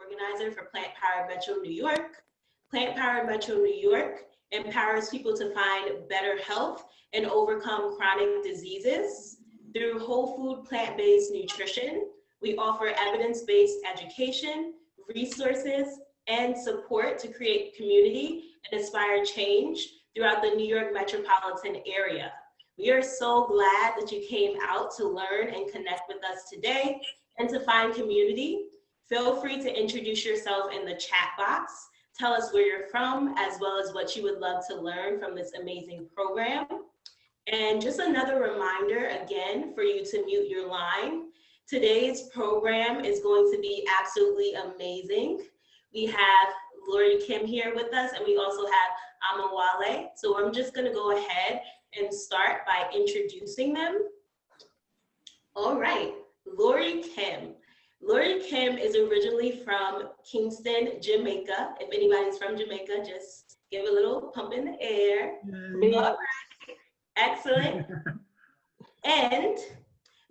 organizer for Plant Powered Metro New York. Plant Powered Metro New York empowers people to find better health and overcome chronic diseases through whole food plant-based nutrition. We offer evidence-based education, resources, and support to create community and inspire change throughout the New York metropolitan area. We are so glad that you came out to learn and connect with us today and to find community. Feel free to introduce yourself in the chat box. Tell us where you're from, as well as what you would love to learn from this amazing program. And just another reminder, again, for you to mute your line. Today's program is going to be absolutely amazing. We have LoriKim here with us, and we also have Omowale. So I'm just gonna go ahead and start by introducing them. All right, LoriKim. LoriKim is originally from Kingston, Jamaica. If anybody's from Jamaica, just give a little pump in the air. All right. Excellent. And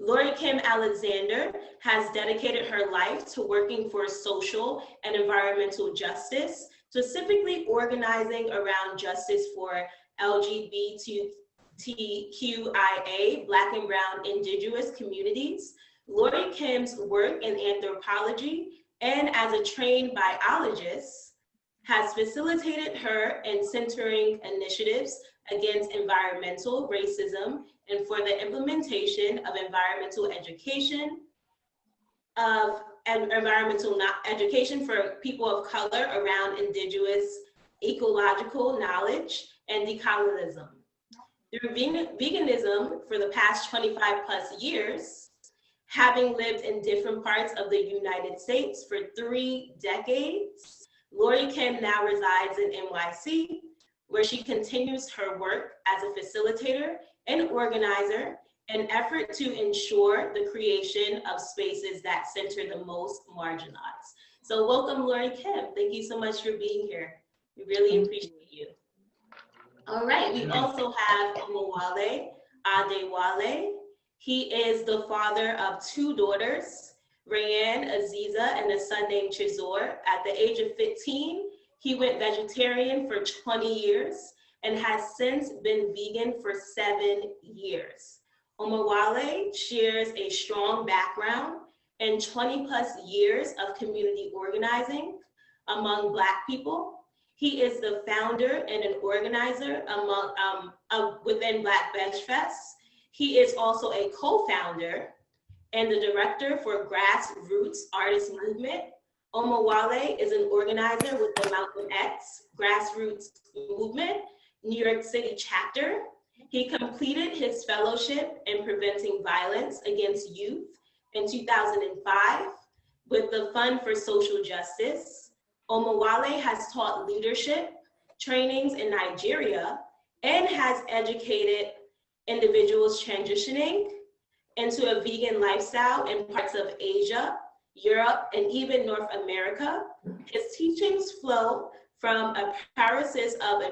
LoriKim Alexander has dedicated her life to working for social and environmental justice, specifically organizing around justice for LGBTQIA, Black and Brown Indigenous communities. LoriKim's work in anthropology and as a trained biologist has facilitated her in centering initiatives against environmental racism and for the implementation of environmental education for people of color around Indigenous ecological knowledge and decolonialism. Through veganism for the past 25 plus years, having lived in different parts of the United States for 3 decades, LoriKim now resides in NYC, where she continues her work as a facilitator and organizer in an effort to ensure the creation of spaces that center the most marginalized. So welcome, LoriKim. Thank you so much for being here. We really appreciate you. All right, we also have Omowale, Adewale. He is the father of 2 daughters, Rayanne, Aziza, and a son named Chizor. At the age of 15, he went vegetarian for 20 years and has since been vegan for 7 years. Omowale shares a strong background and 20 plus years of community organizing among Black people. He is the founder and an organizer within Black VegFest. He is also a co-founder and the director for Grassroots Artist Movement. Omowale is an organizer with the Malcolm X Grassroots Movement, New York City chapter. He completed his fellowship in preventing violence against youth in 2005 with the Fund for Social Justice. Omowale has taught leadership trainings in Nigeria and has educated individuals transitioning into a vegan lifestyle in parts of Asia, Europe, and even North America. His teachings flow from a paralysis of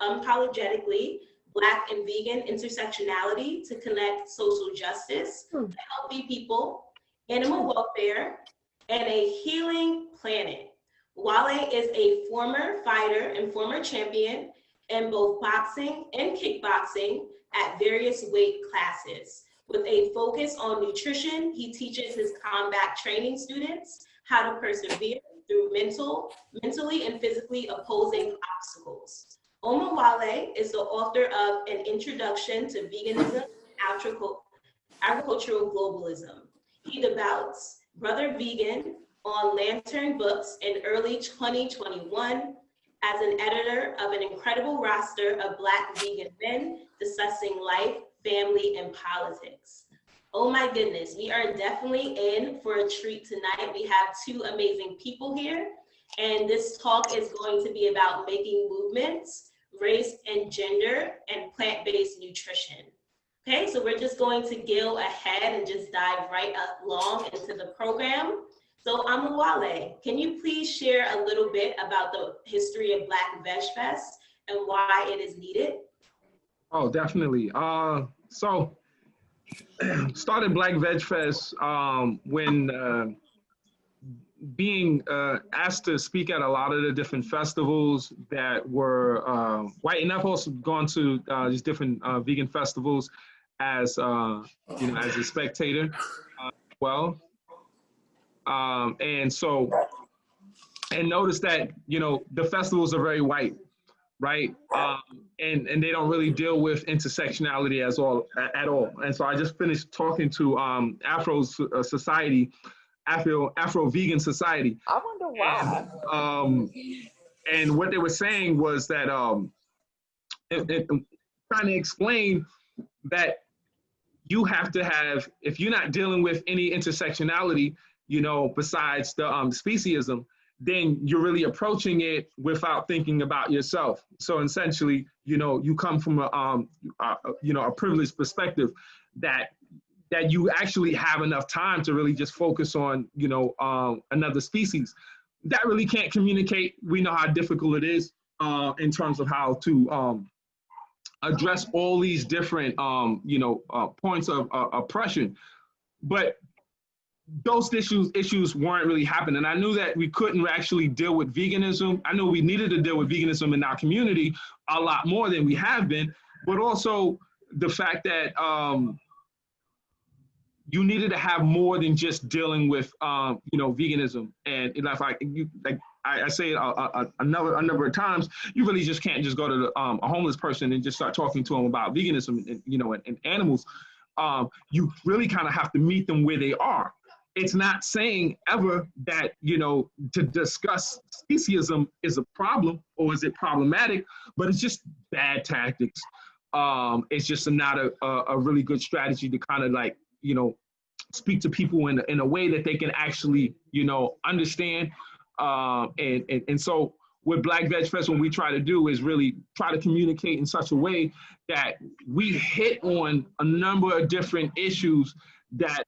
unapologetically Black and vegan intersectionality to connect social justice, healthy people, animal welfare, and a healing planet. Wale is a former fighter and former champion in both boxing and kickboxing at various weight classes. With a focus on nutrition, he teaches his combat training students how to persevere through mentally and physically opposing obstacles. Omowale is the author of An Introduction to Veganism and Agricultural Globalism. He debuts Brother Vegan on Lantern Books in early 2021 as an editor of an incredible roster of Black vegan men discussing life, family, and politics. Oh my goodness, we are definitely in for a treat tonight. We have 2 amazing people here, and this talk is going to be about making movements, race and gender, and plant-based nutrition. Okay, so we're just going to go ahead and just dive right along into the program. So Omowale, can you please share a little bit about the history of Black VegFest and why it is needed? Oh, definitely. So started Black VegFest when being asked to speak at a lot of the different festivals that were white, and I've also gone to these different vegan festivals as as a spectator, well, and so and notice that the festivals are very white, right? And they don't really deal with intersectionality at all. And so I just finished talking to Afro Vegan Society. I wonder why. And what they were saying was that trying to explain that you have to have, if you're not dealing with any intersectionality, besides the speciesism, then you're really approaching it without thinking about yourself. So essentially, you come from a privileged perspective that you actually have enough time to really just focus on, another species. That really can't communicate. We know how difficult it is in terms of how to address all these different, points of oppression. But those issues weren't really happening. I knew that we couldn't actually deal with veganism. I knew we needed to deal with veganism in our community a lot more than we have been, but also the fact that you needed to have more than just dealing with veganism. And I say it a number of times, you really just can't just go to a homeless person and just start talking to them about veganism and animals. You really kind of have to meet them where they are. It's not saying ever that, to discuss speciesism is a problem or is it problematic, but it's just bad tactics. It's just not a really good strategy to kind of speak to people in a way that they can actually, understand. And so what Black VegFest, what we try to do is really try to communicate in such a way that we hit on a number of different issues that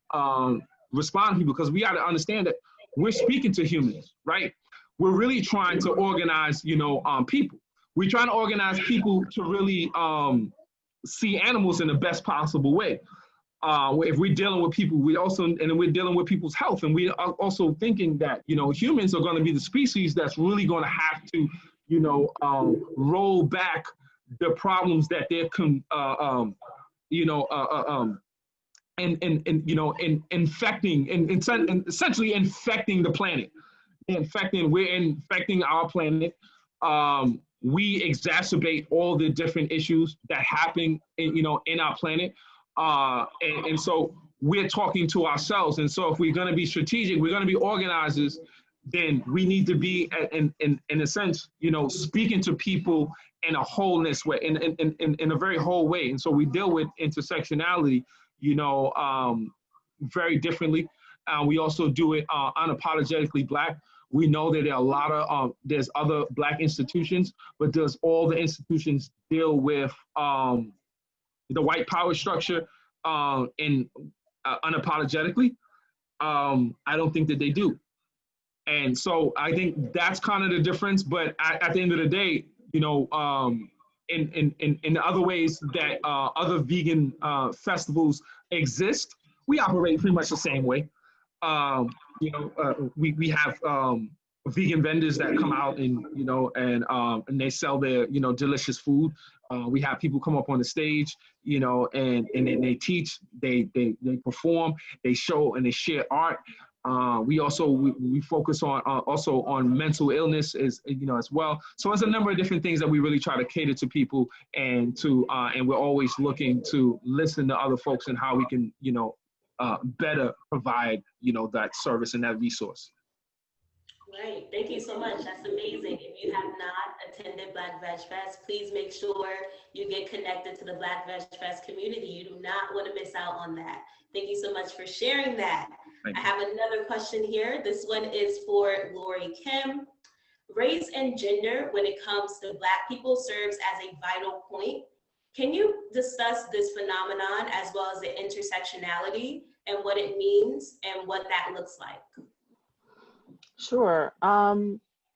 respond to people, because we got to understand that we're speaking to humans, right? We're really trying to organize, people. We're trying to organize people to really see animals in the best possible way. If we're dealing with people, we're dealing with people's health, and we are also thinking that, humans are going to be the species that's really going to have to, roll back the problems that they're, infecting and essentially infecting the planet. We're infecting our planet. We exacerbate all the different issues that happen, in our planet. And so we're talking to ourselves. And so if we're going to be strategic, we're going to be organizers, then we need to be, in a sense, speaking to people in a wholeness way, in a very whole way. And so we deal with intersectionality, very differently. We also do it unapologetically Black. We know that there are a lot of, there's other Black institutions, but does all the institutions deal with the white power structure unapologetically? I don't think that they do. And so I think that's kind of the difference. But at the end of the day, in other ways that other vegan festivals exist, we operate pretty much the same way. We have vegan vendors that come out and they sell their delicious food. We have people come up on the stage, and they teach, they perform, they show, and they share art. We focus on also on mental illness as well. So there's a number of different things that we really try to cater to people, and we're always looking to listen to other folks and how we can better provide that service and that resource. Right, thank you so much. That's amazing. If you have not attended Black VegFest, please make sure you get connected to the Black VegFest community. You do not want to miss out on that. Thank you so much for sharing that. I have another question here. This one is for LoriKim. Race and gender, when it comes to Black people, serves as a vital point. Can you discuss this phenomenon as well as the intersectionality and what it means and what that looks like? Sure.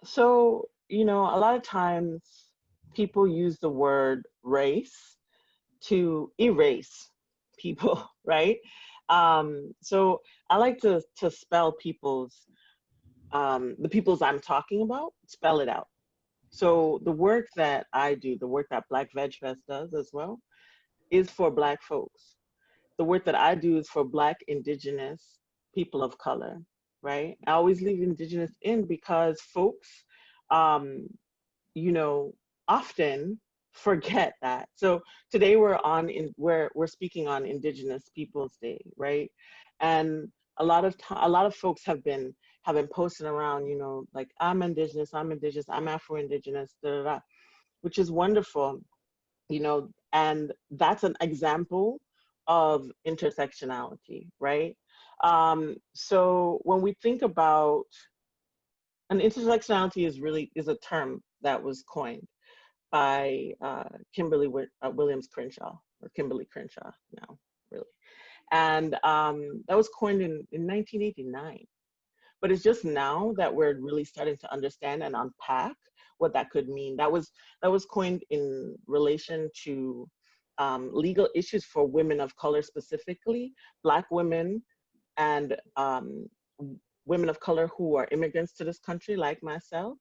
So, a lot of times people use the word race to erase people, right? So I like to spell people's the peoples I'm talking about, spell it out. So the work that I do, the work that Black VegFest does as well, is for Black folks. The work that I do is for Black, Indigenous, people of color, right? I always leave Indigenous in because folks, you know, often forget that. So today we're speaking on Indigenous Peoples Day, right? And a lot of folks have been posting around, you know, like I'm Indigenous, I'm Afro-Indigenous, da, da, da, which is wonderful, you know, and that's an example of intersectionality, right? So when we think about, and intersectionality is a term that was coined by Kimberly Williams Crenshaw, or Kimberly Crenshaw now, really. And that was coined in 1989. But it's just now that we're really starting to understand and unpack what that could mean. That was coined in relation to legal issues for women of color, specifically Black women and women of color who are immigrants to this country, like myself.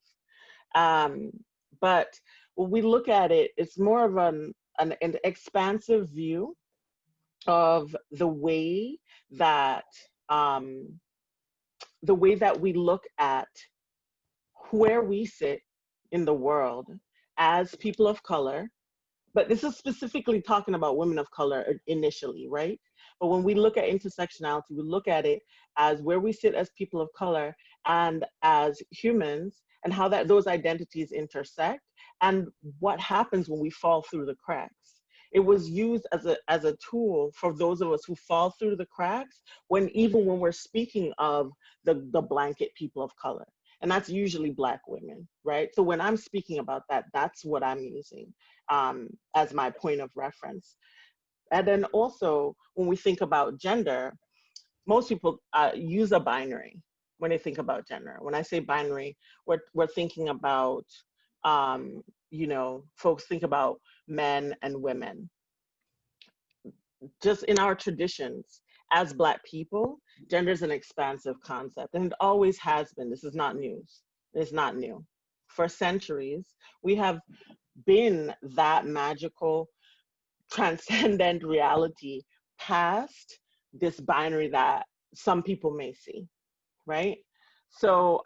But when we look at it, it's more of an expansive view of the way that we look at where we sit in the world as people of color. But this is specifically talking about women of color initially, right? But when we look at intersectionality, we look at it as where we sit as people of color and as humans, and how those identities intersect, and what happens when we fall through the cracks. It was used as a tool for those of us who fall through the cracks, even when we're speaking of the blanket people of color. And that's usually Black women, right? So when I'm speaking about that, that's what I'm using as my point of reference. And then also, when we think about gender, most people use a binary when they think about gender. When I say binary, we're thinking about, you know, folks think about men and women. Just in our traditions, as Black people, gender is an expansive concept, and it always has been. This is not news. It's not new. For centuries, we have been that magical, transcendent reality past this binary that some people may see, right? So,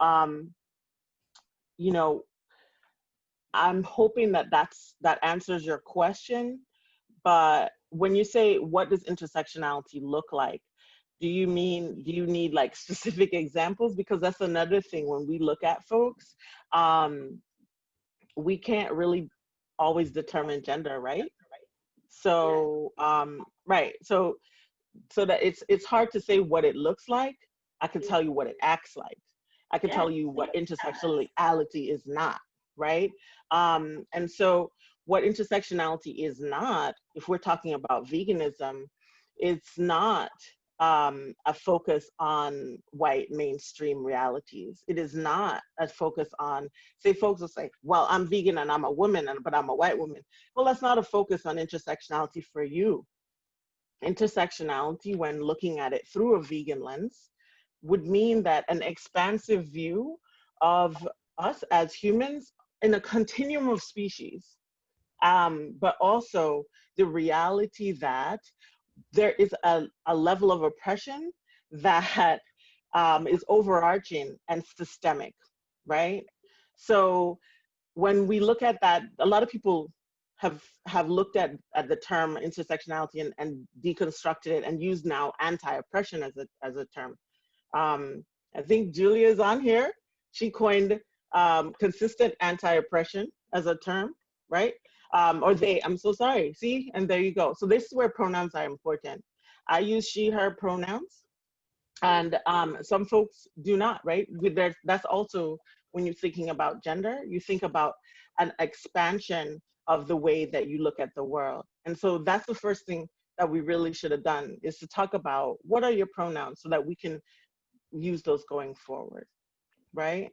you know, I'm hoping that answers your question. But when you say, what does intersectionality look like? Do you need like specific examples? Because that's another thing when we look at folks, we can't really always determine gender, right? So, right. So that it's hard to say what it looks like. I can tell you what it acts like. I can tell you what intersectionality is not, right? And so what intersectionality is not, if we're talking about veganism, it's not a focus on white mainstream realities. It is not a focus on, say, folks will say, well, I'm vegan and I'm a woman, but I'm a white woman. Well, that's not a focus on intersectionality for you. Intersectionality, when looking at it through a vegan lens, would mean that an expansive view of us as humans in a continuum of species, but also the reality that there is a level of oppression that is overarching and systemic, right? So when we look at that, a lot of people have looked at the term intersectionality and deconstructed it and used now anti-oppression as a term. I think Julia is on here. She coined consistent anti-oppression as a term, right? Or they, I'm so sorry, see, and there you go. So this is where pronouns are important. I use she, her pronouns, and some folks do not, right? That's also, when you're thinking about gender, you think about an expansion of the way that you look at the world. And so that's the first thing that we really should have done, is to talk about what are your pronouns so that we can use those going forward, right?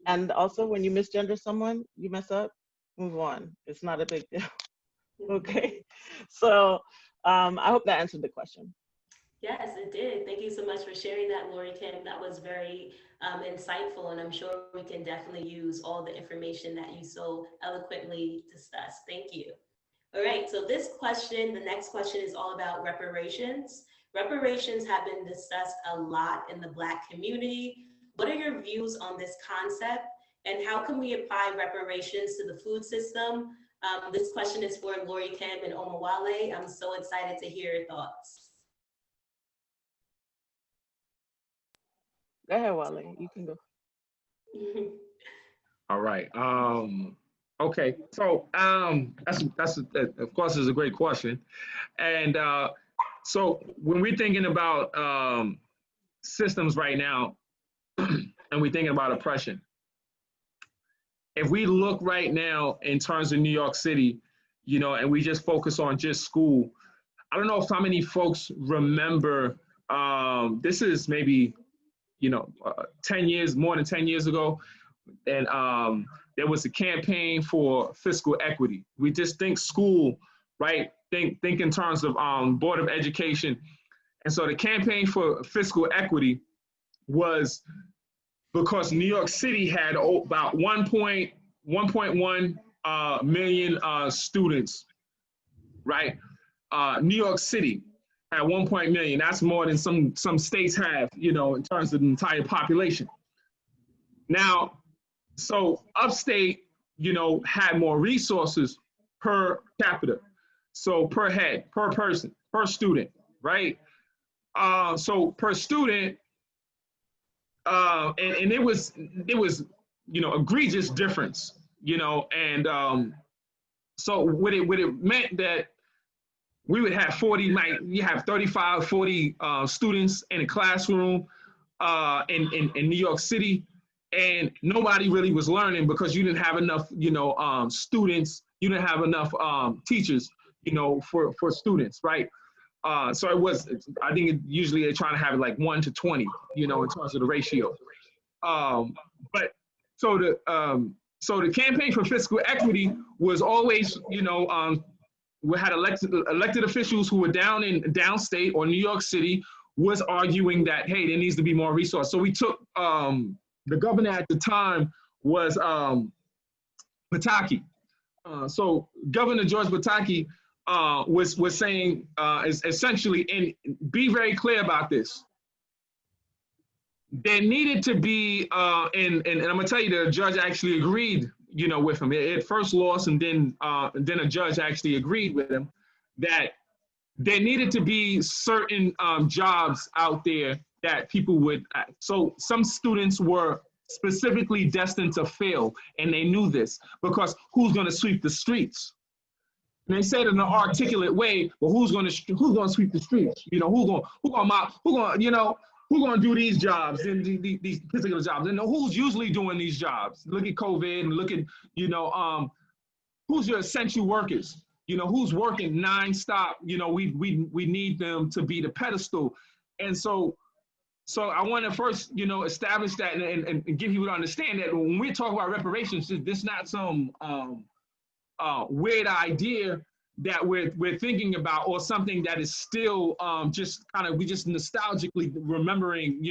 And also, when you misgender someone, you mess up, move on. It's not a big deal. Okay. So I hope that answered the question. Yes, it did. Thank you so much for sharing that, LoriKim. That was very insightful, and I'm sure we can definitely use all the information that you so eloquently discussed. Thank you. All right, so this question, the next question is all about reparations. Reparations have been discussed a lot in the Black community. What are your views on this concept, and how can we apply reparations to the food system? This question is for LoriKim and Omowale. I'm so excited to hear your thoughts. Go ahead, Wale. You can go. All right. Okay. So that's of course is a great question, and so when we're thinking about systems right now, and we're thinking about oppression, if we look right now in terms of New York City, you know, and we just focus on just school, I don't know if how many folks remember. This is maybe 10 years, more than 10 years ago. And there was a campaign for fiscal equity. We just think school, right? Think in terms of Board of Education. And so the campaign for fiscal equity was because New York City had about 1.1 million students, right? New York City at 1 million. That's more than some states have, in terms of the entire population. Now, so upstate, had more resources per capita. So per head, per person, per student, right? So per student, and it was egregious difference, and so what it meant that we would have 40, you have 35, 40 students in a classroom in New York City, and nobody really was learning because you didn't have enough, students, you didn't have enough teachers, for students, right? So it was, I think usually they're trying to have it like 1 to 20, in terms of the ratio. But so the campaign for fiscal equity was always, we had elected officials who were down in downstate or New York City was arguing that, hey, there needs to be more resources. So we took, the governor at the time was Pataki. So Governor George Pataki was saying essentially, and be very clear about this, there needed to be, and I'm gonna tell you, the judge actually agreed, with him. It first lost, and then a judge actually agreed with him that there needed to be certain jobs out there that people would. So some students were specifically destined to fail, and they knew this because who's going to sweep the streets? And they said in an articulate way, well, who's going to sweep the streets? Who's going to do these jobs and these particular jobs? And who's usually doing these jobs? Look at COVID and look at, who's your essential workers? Who's working nonstop? We need them to be the pedestal. And so I want to first, establish that and give people to understand that when we talk about reparations, this is not some weird idea that we're thinking about, or something that is still just kind of, we just nostalgically remembering,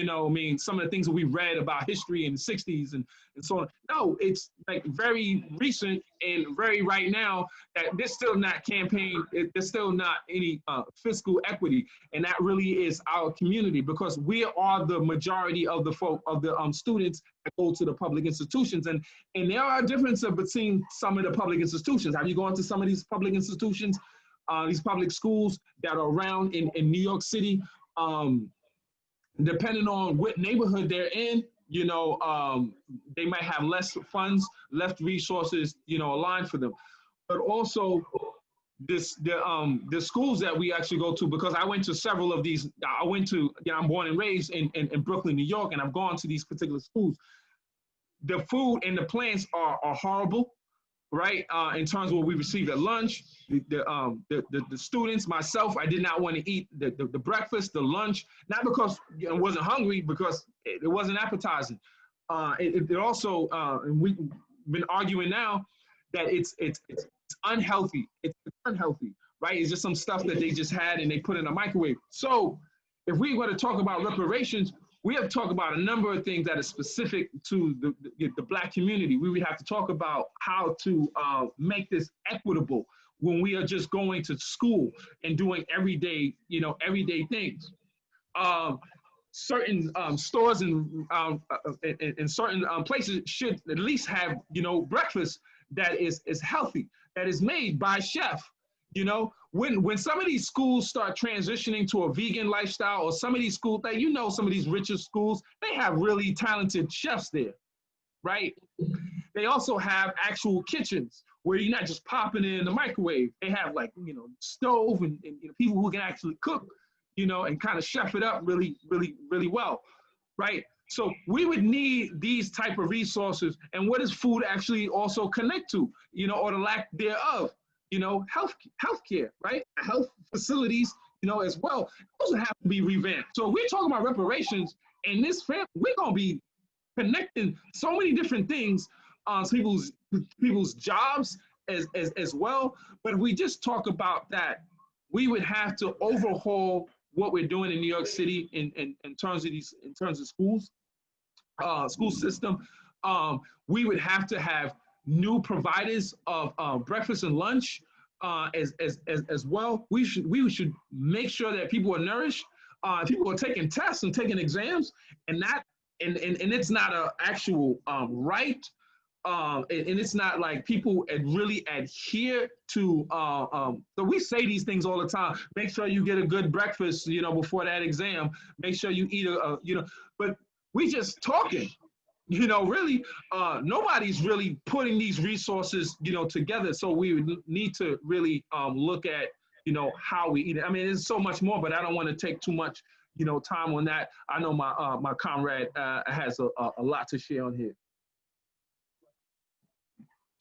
some of the things that we read about history in the 60s and so on. No, it's like very recent and very right now that there's still not campaign, there's still not any fiscal equity. And that really is our community, because we are the majority of the folk, of the students that go to the public institutions. And there are differences between some of the public institutions. Have you gone to some of these public institutions, these public schools that are around in New York City? Depending on what neighborhood they're in, they might have less funds, less resources, aligned for them. But also the schools that we actually go to, because I went to several of these, I'm born and raised in Brooklyn, New York, and I've gone to these particular schools. The food and the plants are horrible, right? In terms of what we receive at lunch, the students, myself, I did not want to eat the breakfast, the lunch, not because I wasn't hungry, because it wasn't appetizing. It also, and we've been arguing now that it's unhealthy. It's unhealthy, right? It's just some stuff that they just had and they put in a microwave. So if we're going to talk about reparations, we have to talk about a number of things that are specific to the Black community. We would have to talk about how to make this equitable when we are just going to school and doing everyday things. Certain stores and certain places should at least have, breakfast that is healthy, that is made by chef. When some of these schools start transitioning to a vegan lifestyle, or some of these schools that, some of these richer schools, they have really talented chefs there, right? They also have actual kitchens where you're not just popping it in the microwave. They have stove and people who can actually cook, and kind of chef it up really, really, really well, right? So we would need these type of resources. And what does food actually also connect to, or the lack thereof? Healthcare, right? Health facilities, as well. Those have to be revamped. So we're talking about reparations, and this family, we're gonna be connecting so many different things on people's jobs as well. But if we just talk about that, we would have to overhaul what we're doing in New York City in terms of schools, school system. We would have to have new providers of breakfast and lunch as well. We should make sure that people are nourished. People are taking tests and taking exams, and it's not an actual right. And it's not like people really adhere to, so we say these things all the time. Make sure you get a good breakfast, before that exam. Make sure you eat but we just talking, really, nobody's really putting these resources, together. So we would need to really look at, how we eat it. I mean, there's so much more, but I don't want to take too much, time on that. I know my comrade has a lot to share on here.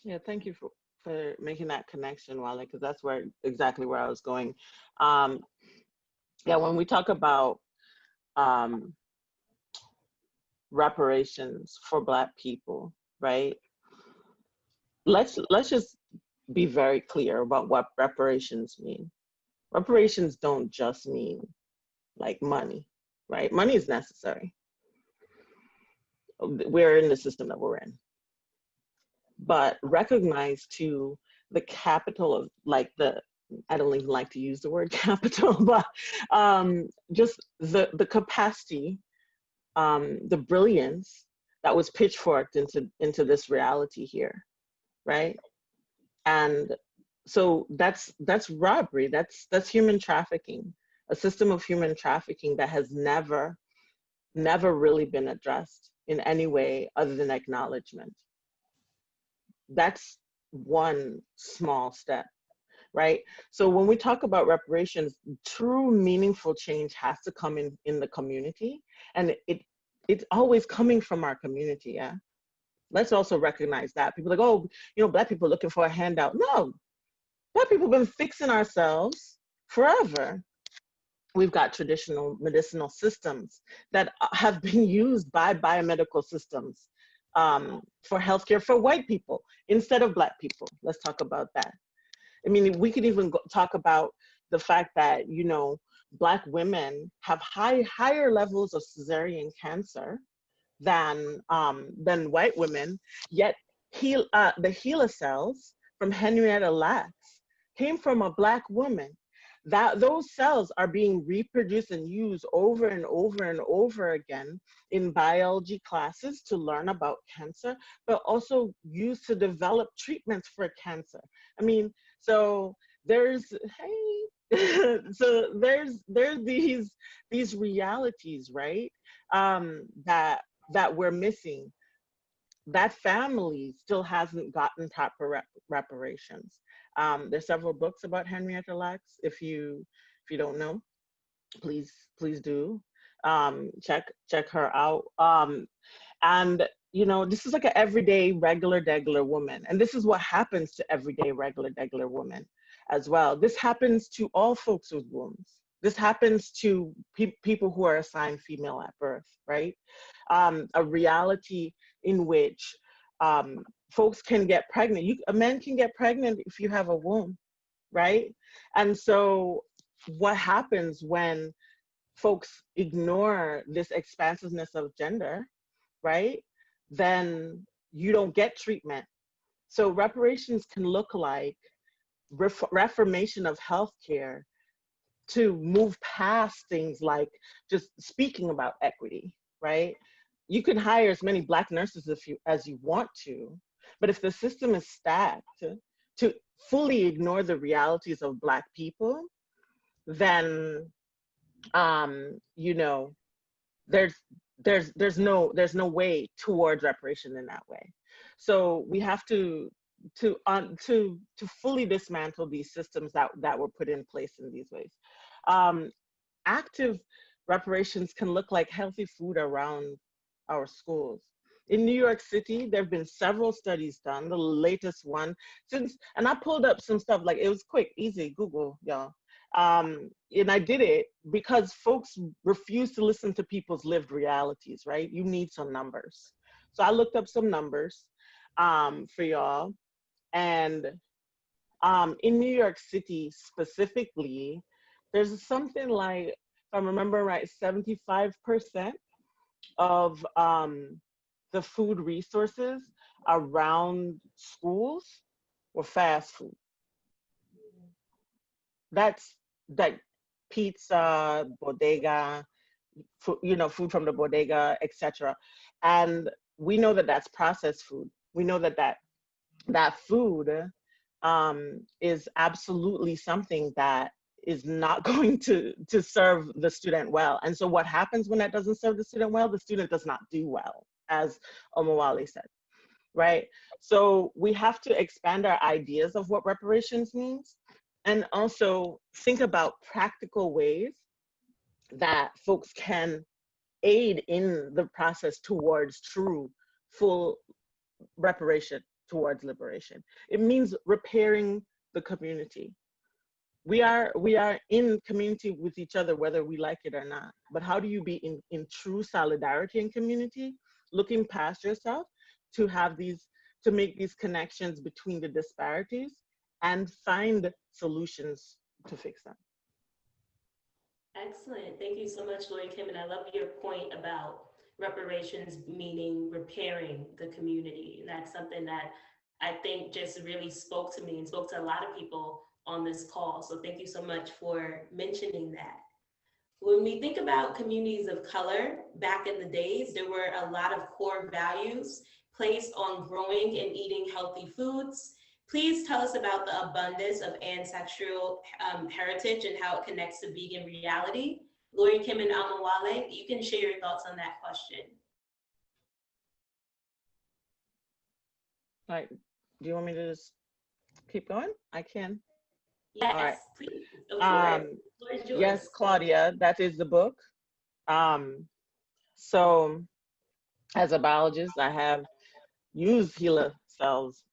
Yeah, thank you for making that connection, Wale, because that's exactly where I was going. Yeah, when we talk about reparations for Black people, right? Let's just be very clear about what reparations mean. Reparations don't just mean like money, right? Money is necessary. We're in the system that we're in. But recognize too the capital of I don't even like to use the word capital, but just the capacity, the brilliance that was pitchforked into this reality here, right? And so that's robbery, that's human trafficking, a system of human trafficking that has never really been addressed in any way other than acknowledgement. That's one small step, right? So when we talk about reparations, true meaningful change has to come in the community, and it's always coming from our community, yeah? Let's also recognize that. People are like, oh, Black people are looking for a handout. No, Black people have been fixing ourselves forever. We've got traditional medicinal systems that have been used by biomedical systems for healthcare for white people instead of Black people. Let's talk about that. I mean, we could even talk about the fact that, Black women have higher levels of cesarean cancer than white women, yet the HeLa cells from Henrietta Lacks came from a Black woman. Those cells are being reproduced and used over and over and over again in biology classes to learn about cancer, but also used to develop treatments for cancer. I mean, so there's so there's these realities, right? That we're missing. That family still hasn't gotten proper reparations. There's several books about Henrietta Lacks. If you don't know, please do check her out. And this is like an everyday regular degular woman, and this is what happens to everyday regular degular women as well. This happens to all folks with wombs. This happens to people who are assigned female at birth, right? A reality in which folks can get pregnant. A man can get pregnant if you have a womb, right? And so what happens when folks ignore this expansiveness of gender, right, then you don't get treatment. So reparations can look like reformation of healthcare to move past things like just speaking about equity, right? You can hire as many Black nurses as you want to, but if the system is stacked to fully ignore the realities of Black people, then you know, there's no way towards reparation in that way. So we have to fully dismantle these systems that were put in place in these ways. Active reparations can look like healthy food around our schools. In New York City, there have been several studies done. The latest one, and I pulled up some stuff, like it was quick, easy, Google, y'all. And I did it because folks refuse to listen to people's lived realities, right? You need some numbers. So I looked up some numbers for y'all. And in New York City specifically, there's something like, if I remember right, 75% of the food resources around schools were fast food. That's like pizza, bodega, you know, food from the bodega, etc. And we know that that's processed food. We know that that food is absolutely something that is not going to serve the student well. And so what happens when that doesn't serve the student well? The student does not do well, as Omowale said, right? So we have to expand our ideas of what reparations means, and also think about practical ways that folks can aid in the process towards true, full reparation, towards liberation. It means repairing the community. We are in community with each other, whether we like it or not. But how do you be in true solidarity and community, looking past yourself to have these, to make these connections between the disparities and find solutions to fix them. Excellent. Thank you so much, LoriKim. And I love your point about reparations meaning repairing the community. And that's something that I think just really spoke to me and spoke to a lot of people on this call. So thank you so much for mentioning that. When we think about communities of color, back in the days, there were a lot of core values placed on growing and eating healthy foods. Please tell us about the abundance of ancestral heritage and how it connects to vegan reality. LoriKim and Omowale, you can share your thoughts on that question. All right, do you want me to just keep going? I can. Yes, right. Please. Yes, Claudia, that is the book. So as a biologist, I have used HeLa cells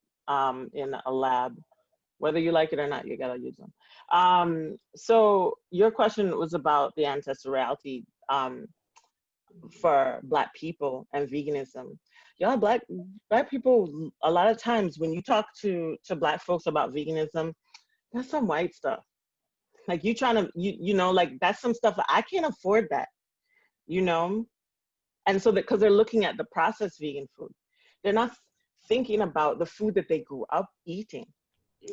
in a lab. Whether you like it or not, you gotta use them. So your question was about the ancestrality for Black people and veganism. Y'all, Black people, a lot of times when you talk to Black folks about veganism, that's some white stuff. Like you trying to, you know, like that's some stuff I can't afford that, you know? And so because they're looking at the processed vegan food, they're not thinking about the food that they grew up eating.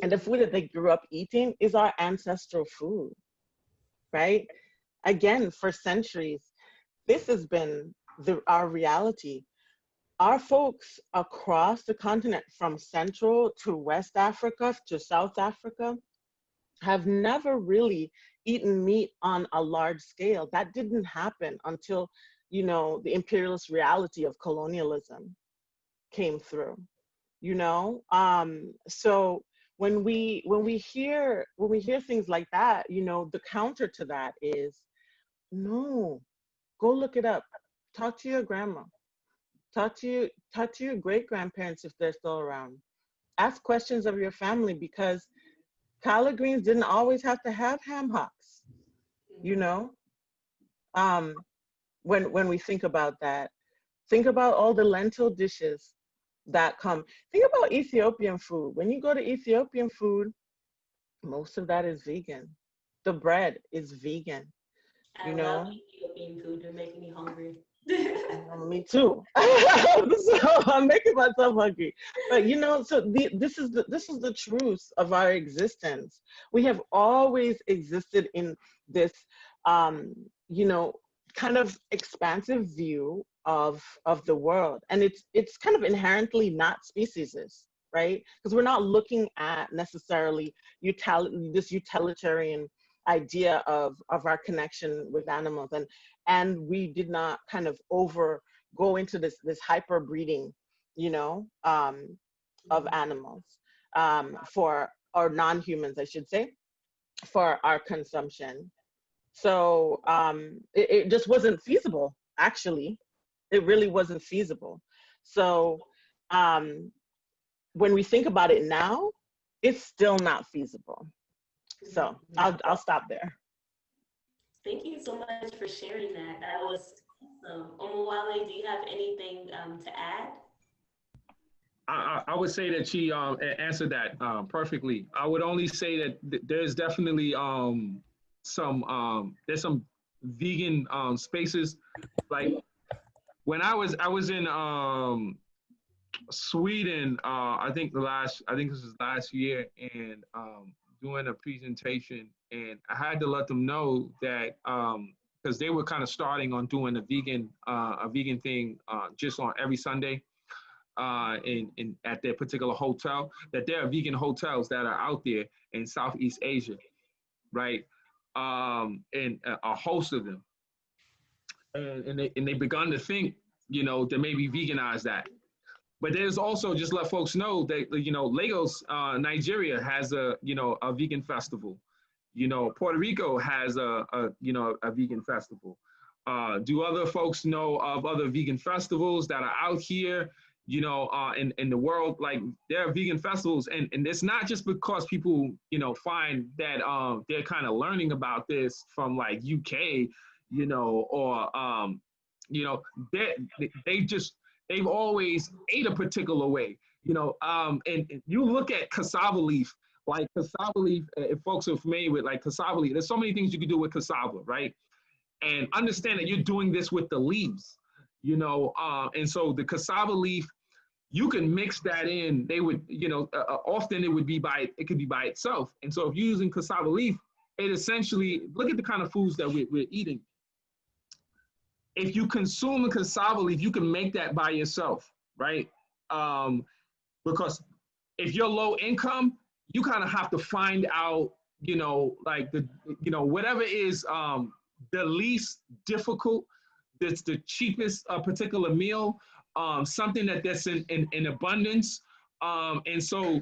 And the food that they grew up eating is our ancestral food, right? Again, for centuries, this has been our reality. Our folks across the continent, from Central to West Africa to South Africa, have never really eaten meat on a large scale. That didn't happen until, you know, the imperialist reality of colonialism came through, you know? So when we hear things like that, you know, the counter to that is, no, go look it up. Talk to your grandma. Talk to your great-grandparents if they're still around. Ask questions of your family, because collard greens didn't always have to have ham hocks, you know? When we think about that, think about all the lentil dishes that come. Think about Ethiopian food. When you go to Ethiopian food, most of that is vegan. The bread is vegan. I you love know? Ethiopian food. You're making me hungry. Me too. So I'm making myself hungry. But you know, so this is the truth of our existence. We have always existed in this, you know, kind of expansive view of the world, and it's kind of inherently not speciesist, right? Because we're not looking at necessarily this utilitarian idea of our connection with animals, and we did not kind of go into this hyper breeding, you know, of animals, for, or non-humans, I should say, for our consumption. So it just wasn't feasible, actually. It really wasn't feasible. So when we think about it now, it's still not feasible. So I'll stop there. Thank you so much for sharing that. That was awesome. Omowale, do you have anything to add? I would say that she answered that perfectly. I would only say that there's definitely there's some vegan spaces. Like when I was in Sweden, I think this was last year, and doing a presentation, and I had to let them know that because they were kind of starting on doing a vegan thing just on every Sunday. In at their particular hotel, that there are vegan hotels that are out there in Southeast Asia, right? And a host of them, and they begun to think, you know, to maybe veganize that. But there's also, just let folks know that, you know, Lagos, Nigeria has a vegan festival. You know, Puerto Rico has a vegan festival. Do other folks know of other vegan festivals that are out here, you know, in the world? Like, there are vegan festivals, and it's not just because people, you know, find that they're kind of learning about this from like UK, you know, or you know, they've always ate a particular way, you know. And you look at cassava leaf, like cassava leaf, if folks are familiar with like cassava leaf, there's so many things you can do with cassava, right? And understand that you're doing this with the leaves, you know. And so the cassava leaf, you can mix that in. They would, you know, often it could be by itself. And so if you're using cassava leaf, it essentially, look at the kind of foods that we're eating. If you consume a cassava leaf, you can make that by yourself, right? Because if you're low income, you kind of have to find out, you know, like whatever is the least difficult, that's the cheapest particular meal, something that's in abundance. And so,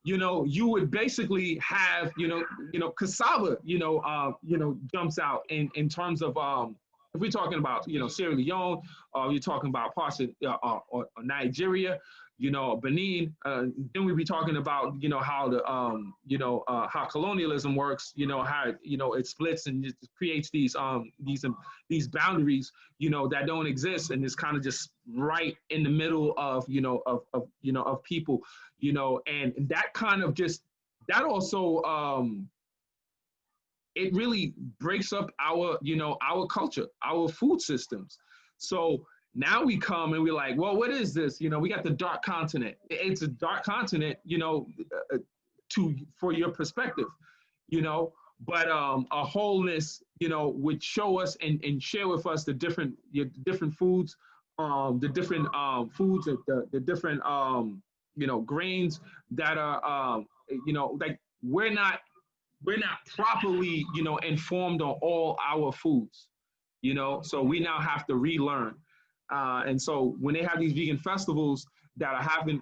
you know, you would basically have, cassava, jumps out in terms of, if we're talking about, you know, Sierra Leone, or you're talking about parts of or Nigeria, you know, Benin, then we'd be talking about, you know, how the, how colonialism works, you know, how, you know, it splits and it creates these boundaries, you know, that don't exist. And it's kind of just right in the middle of, of people, you know, and that kind of just, that also, it really breaks up our, our culture, our food systems. So now we come and we're like, well, what is this? You know, we got the dark continent. It's a dark continent, for your perspective, you know, but a wholeness, you know, would show us and share with us the different foods, the different foods, the different, grains that are, like we're not properly, informed on all our foods, so we now have to relearn. And so when they have these vegan festivals that are happening,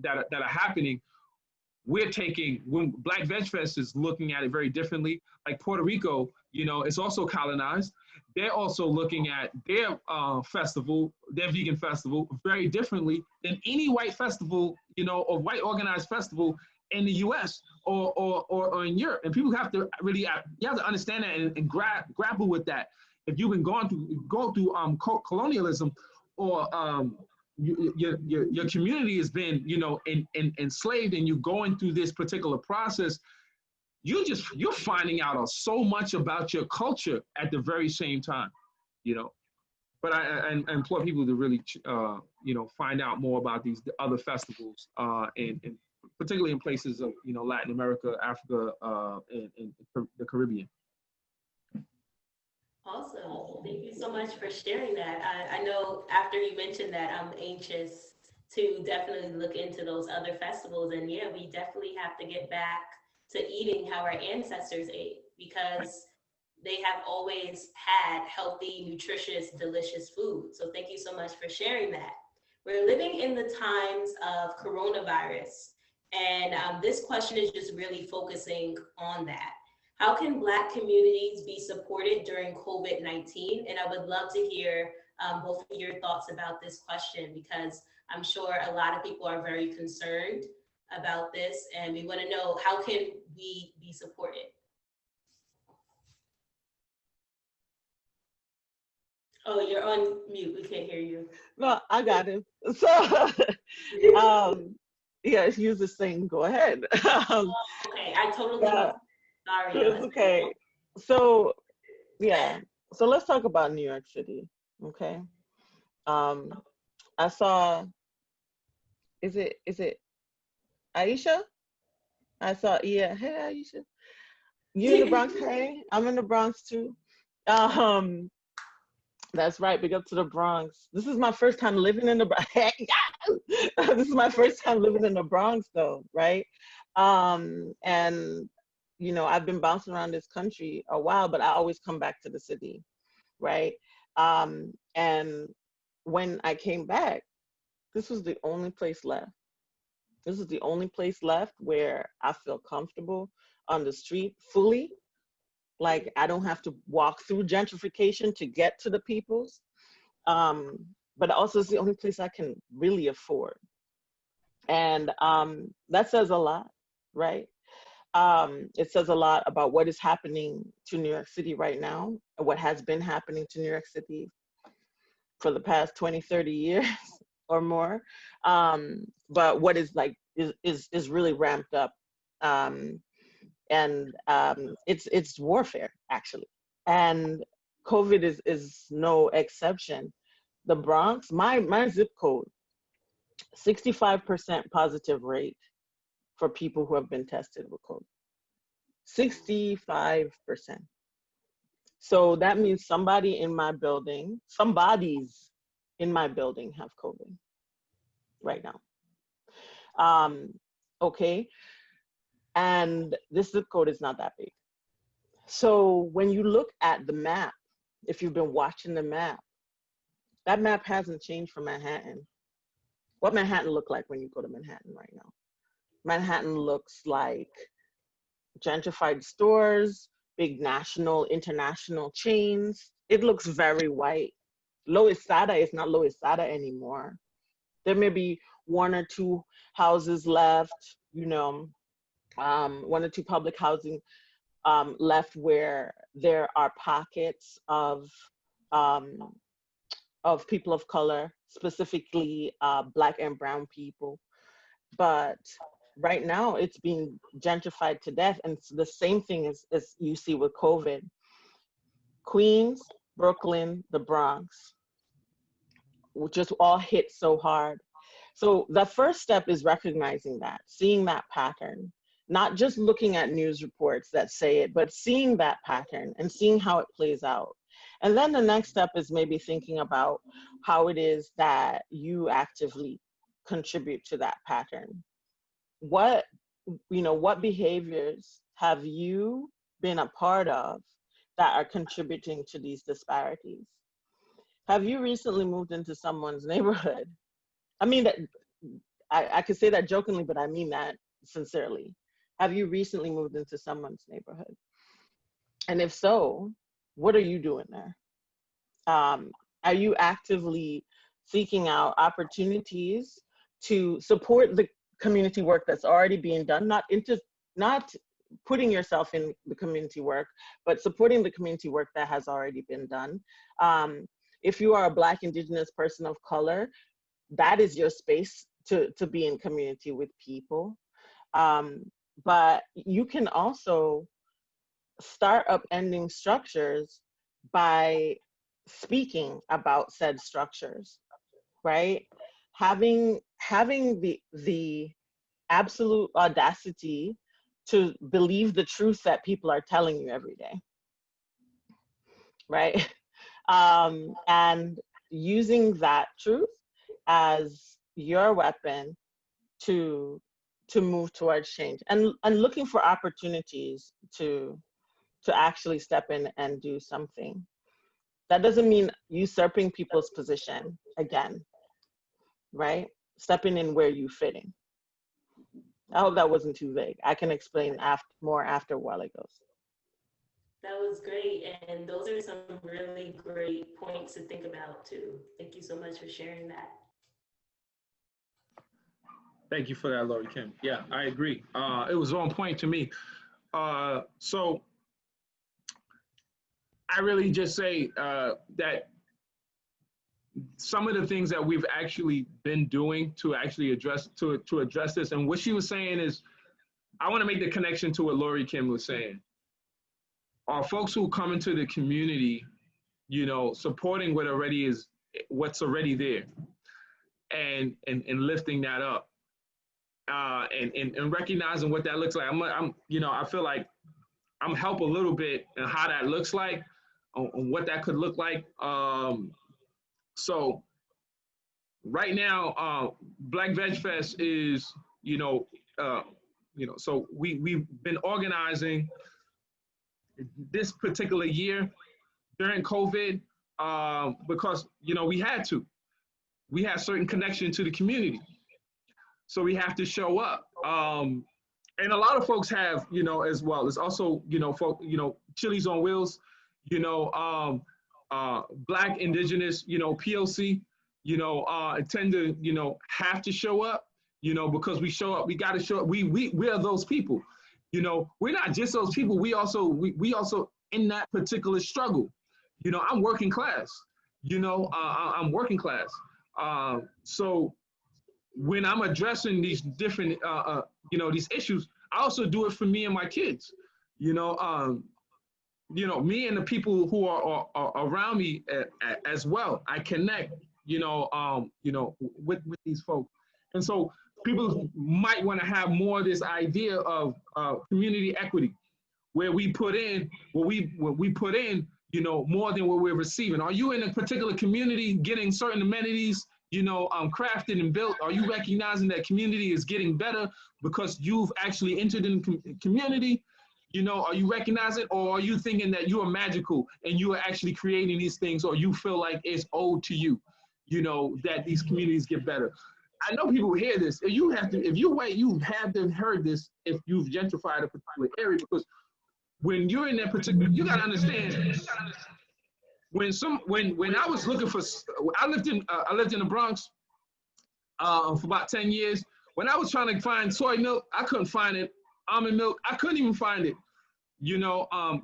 that are happening, when Black VegFest is looking at it very differently. Like Puerto Rico, it's also colonized. They're also looking at their festival, their vegan festival, very differently than any white festival, or white organized festival in the U.S. or in Europe. And people have to really, you have to understand that and grapple with that. If you've been going through colonialism, or your community has been, enslaved, and you're going through this particular process, you're finding out so much about your culture at the very same time, you know. But I implore people to really, find out more about these other festivals, and particularly in places of, Latin America, Africa, and the Caribbean. Awesome. Thank you so much for sharing that. I know after you mentioned that, I'm anxious to definitely look into those other festivals. And yeah, we definitely have to get back to eating how our ancestors ate, because they have always had healthy, nutritious, delicious food. So thank you so much for sharing that. We're living in the times of coronavirus, and this question is just really focusing on that. How can Black communities be supported during COVID-19? And I would love to hear both of your thoughts about this question, because I'm sure a lot of people are very concerned about this, and we want to know, how can we be supported? Oh, you're on mute. We can't hear you. No, I got him. So, yeah, use this thing. Go ahead. Okay, I totally. Sorry. It's okay. So, yeah. So let's talk about New York City. Okay. I saw. Is it Aisha? I saw. Yeah. Hey, Aisha. You in the Bronx? Hey, I'm in the Bronx too. That's right. Big up to the Bronx. This is my first time living in the Bronx. This is my first time living in the Bronx, though, right? And I've been bouncing around this country a while, but I always come back to the city, right? And when I came back, this was the only place left. This is the only place left where I feel comfortable on the street fully. Like, I don't have to walk through gentrification to get to the peoples. But also it's the only place I can really afford. And that says a lot, right? It says a lot about what is happening to New York City right now, and what has been happening to New York City for the past 20, 30 years or more. But what is like, is really ramped up. And it's warfare, actually. And COVID is no exception. The Bronx, my zip code, 65% positive rate for people who have been tested with COVID. 65%. So that means somebody's in my building have COVID right now. Okay. And this zip code is not that big. So when you look at the map, if you've been watching the map, that map hasn't changed for Manhattan. What Manhattan look like when you go to Manhattan right now? Manhattan looks like gentrified stores, big national, international chains. It looks very white. Lower Sada is not Lower Sada anymore. There may be one or two houses left, one or two public housing left where there are pockets of people of color, specifically Black and brown people. But right now it's being gentrified to death. And it's the same thing as you see with COVID. Queens, Brooklyn, the Bronx, just all hit so hard. So the first step is recognizing that, seeing that pattern, not just looking at news reports that say it, but seeing that pattern and seeing how it plays out. And then the next step is maybe thinking about how it is that you actively contribute to that pattern. What behaviors have you been a part of that are contributing to these disparities? Have you recently moved into someone's neighborhood? I mean, that I could say that jokingly, but I mean that sincerely. Have you recently moved into someone's neighborhood? And if so, what are you doing there? Are you actively seeking out opportunities to support the community work that's already being done, not putting yourself in the community work, but supporting the community work that has already been done? If you are a Black, Indigenous person of color, that is your space to be in community with people. but you can also start upending structures by speaking about said structures, right? Having the absolute audacity to believe the truth that people are telling you every day, right? And using that truth as your weapon to move towards change, and looking for opportunities to actually step in and do something. That doesn't mean usurping people's position again, right? Stepping in where you fit in. I hope that wasn't too vague. I can explain more after while it goes. That was great. And those are some really great points to think about too. Thank you so much for sharing that. Thank you for that, LoriKim. Yeah, I agree. It was on point to me. So I really just say that some of the things that we've actually been doing to actually address this, and what she was saying is, I want to make the connection to what LoriKim was saying. Are folks who come into the community, you know, supporting what's already there, and lifting that up, and recognizing what that looks like. I feel like I'm help a little bit in how that looks like, on what that could look like. So right now, Black VegFest is, so we've been organizing this particular year during COVID, because, we had to. We had certain connection to the community. So we have to show up. And a lot of folks have, as well. It's also, Chili's on Wheels, Black, Indigenous, POC, tend to, have to show up, because we show up, we got to show up. We are those people, we're not just those people. We also in that particular struggle, I'm working class, I'm working class. So when I'm addressing these different, these issues, I also do it for me and my kids, me and the people who are around me as well. I connect, with these folks. And so people might want to have more of this idea of community equity, where we put in what we put in, more than what we're receiving. Are you in a particular community getting certain amenities, crafted and built? Are you recognizing that community is getting better because you've actually entered in community? Are you recognizing, or are you thinking that you are magical and you are actually creating these things, or you feel like it's owed to you, that these communities get better? I know people hear this. You have to heard this if you've gentrified a particular area, because when you're in that particular, you got to understand. When I was looking for, I lived in the Bronx for about 10 years. When I was trying to find soy milk, I couldn't find it. Almond milk, I couldn't even find it.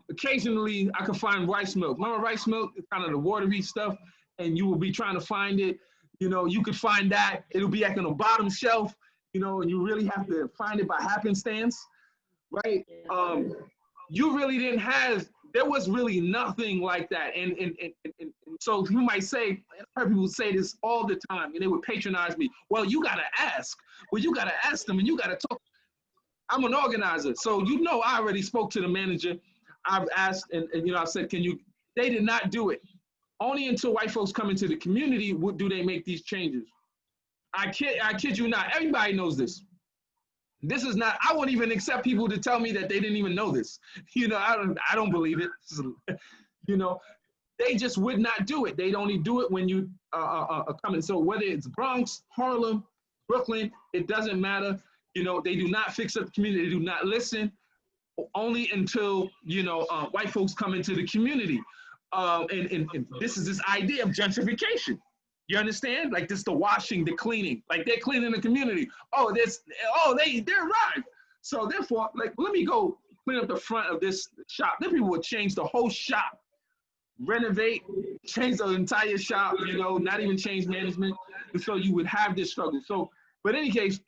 Occasionally I could find rice milk. Remember rice milk? It's kind of the watery stuff, and you will be trying to find it. You could find that. It'll be like on the bottom shelf, and you really have to find it by happenstance, right? You really didn't have, there was really nothing like that. And so you might say, I heard people say this all the time, and they would patronize me. Well, you got to ask. Well, you got to ask them, and you got to talk. I'm an organizer. So, I already spoke to the manager. I've asked, and I said, they did not do it. Only until white folks come into the community do they make these changes. I kid you not. Everybody knows this. This is not, I won't even accept people to tell me that they didn't even know this. I don't believe it. They just would not do it. They'd only do it when you are coming. So whether it's Bronx, Harlem, Brooklyn, it doesn't matter. They do not fix up the community. They do not listen, only until, white folks come into the community. And this is this idea of gentrification. You understand? Like this, the washing, the cleaning, like they're cleaning the community. They arrived. So therefore, like, let me go clean up the front of this shop. Then people would change the whole shop, renovate, change the entire shop, not even change management. And so you would have this struggle. So, but in any case,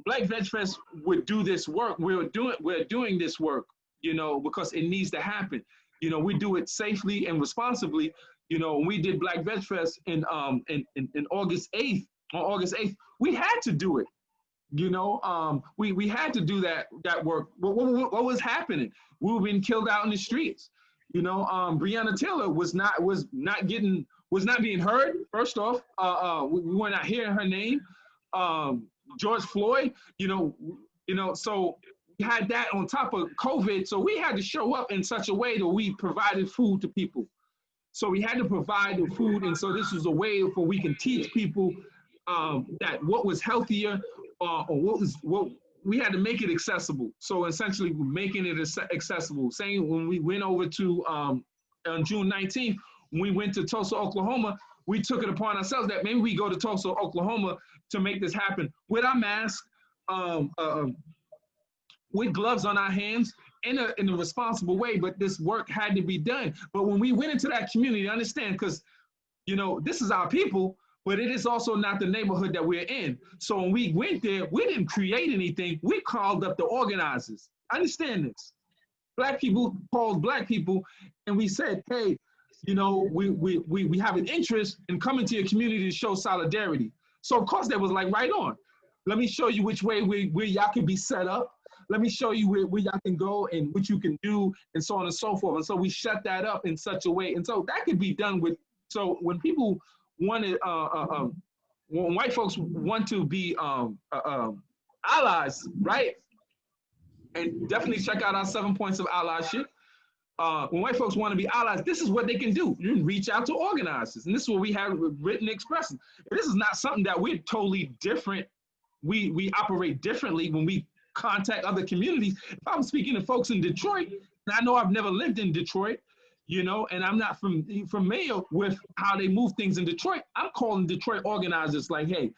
Black Veg Fest would do this work. We're doing this work, you know, because it needs to happen. You know, we do it safely and responsibly. You know, we did Black Veg Fest in August 8th. On August 8th, we had to do it. You know, we had to do that work. What was happening? We were being killed out in the streets. You know, Breonna Taylor was not being heard. First off, we were not hearing her name. George Floyd, you know, so we had that on top of COVID. So we had to show up in such a way that we provided food to people. So we had to provide the food. And so this was a way for we can teach people that what was healthier or what we had to make it accessible. So essentially we're making it accessible. Saying when we went over to on June 19th, when we went to Tulsa, Oklahoma, we took it upon ourselves that maybe we go to Tulsa, Oklahoma to make this happen with our masks, with gloves on our hands in a responsible way, but this work had to be done. But when we went into that community, understand, because, you know, this is our people, but it is also not the neighborhood that we're in. So when we went there, we didn't create anything. We called up the organizers. Understand this. Black people called Black people, and we said, hey, you know, we have an interest in coming to your community to show solidarity. So of course, that was like, right on. Let me show you which way where y'all can be set up. Let me show you where y'all can go and what you can do and so on and so forth. And so we shut that up in such a way. And so that could be done with, so when people wanted, when white folks want to be allies, right? And definitely check out our 7 points of allyship. When white folks want to be allies, this is what they can do. You can reach out to organizers. And this is what we have written expressions. This is not something that we're totally different. We operate differently when we contact other communities. If I'm speaking to folks in Detroit, and I know I've never lived in Detroit, you know, and I'm not familiar with how they move things in Detroit, I'm calling Detroit organizers like, hey,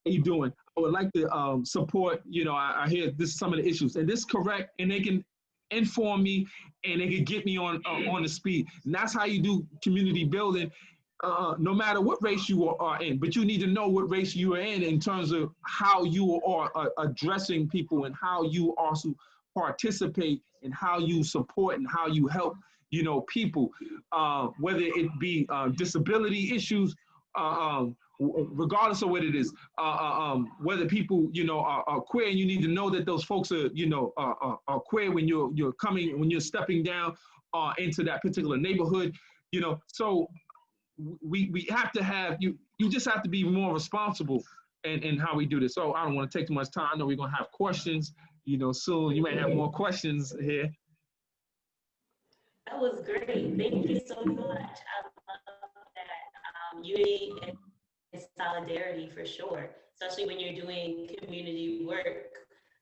how you doing? I would like to support, you know, I hear this is some of the issues, and this is correct, and they can inform me and they can get me on the speed. And that's how you do community building, no matter what race you are in, but you need to know what race you are in terms of how you are addressing people and how you also participate and how you support and how you help, you know, people, whether it be disability issues, regardless of what it is, whether people, you know, are queer, and you need to know that those folks are, you know, are queer when you're coming, when you're stepping down into that particular neighborhood, you know. So we have to have, you just have to be more responsible in how we do this. So I don't want to take too much time. I know we're going to have questions, you know, soon. You might have more questions here. That was great. Thank you so much. I love that unity and solidarity for sure, especially when you're doing community work.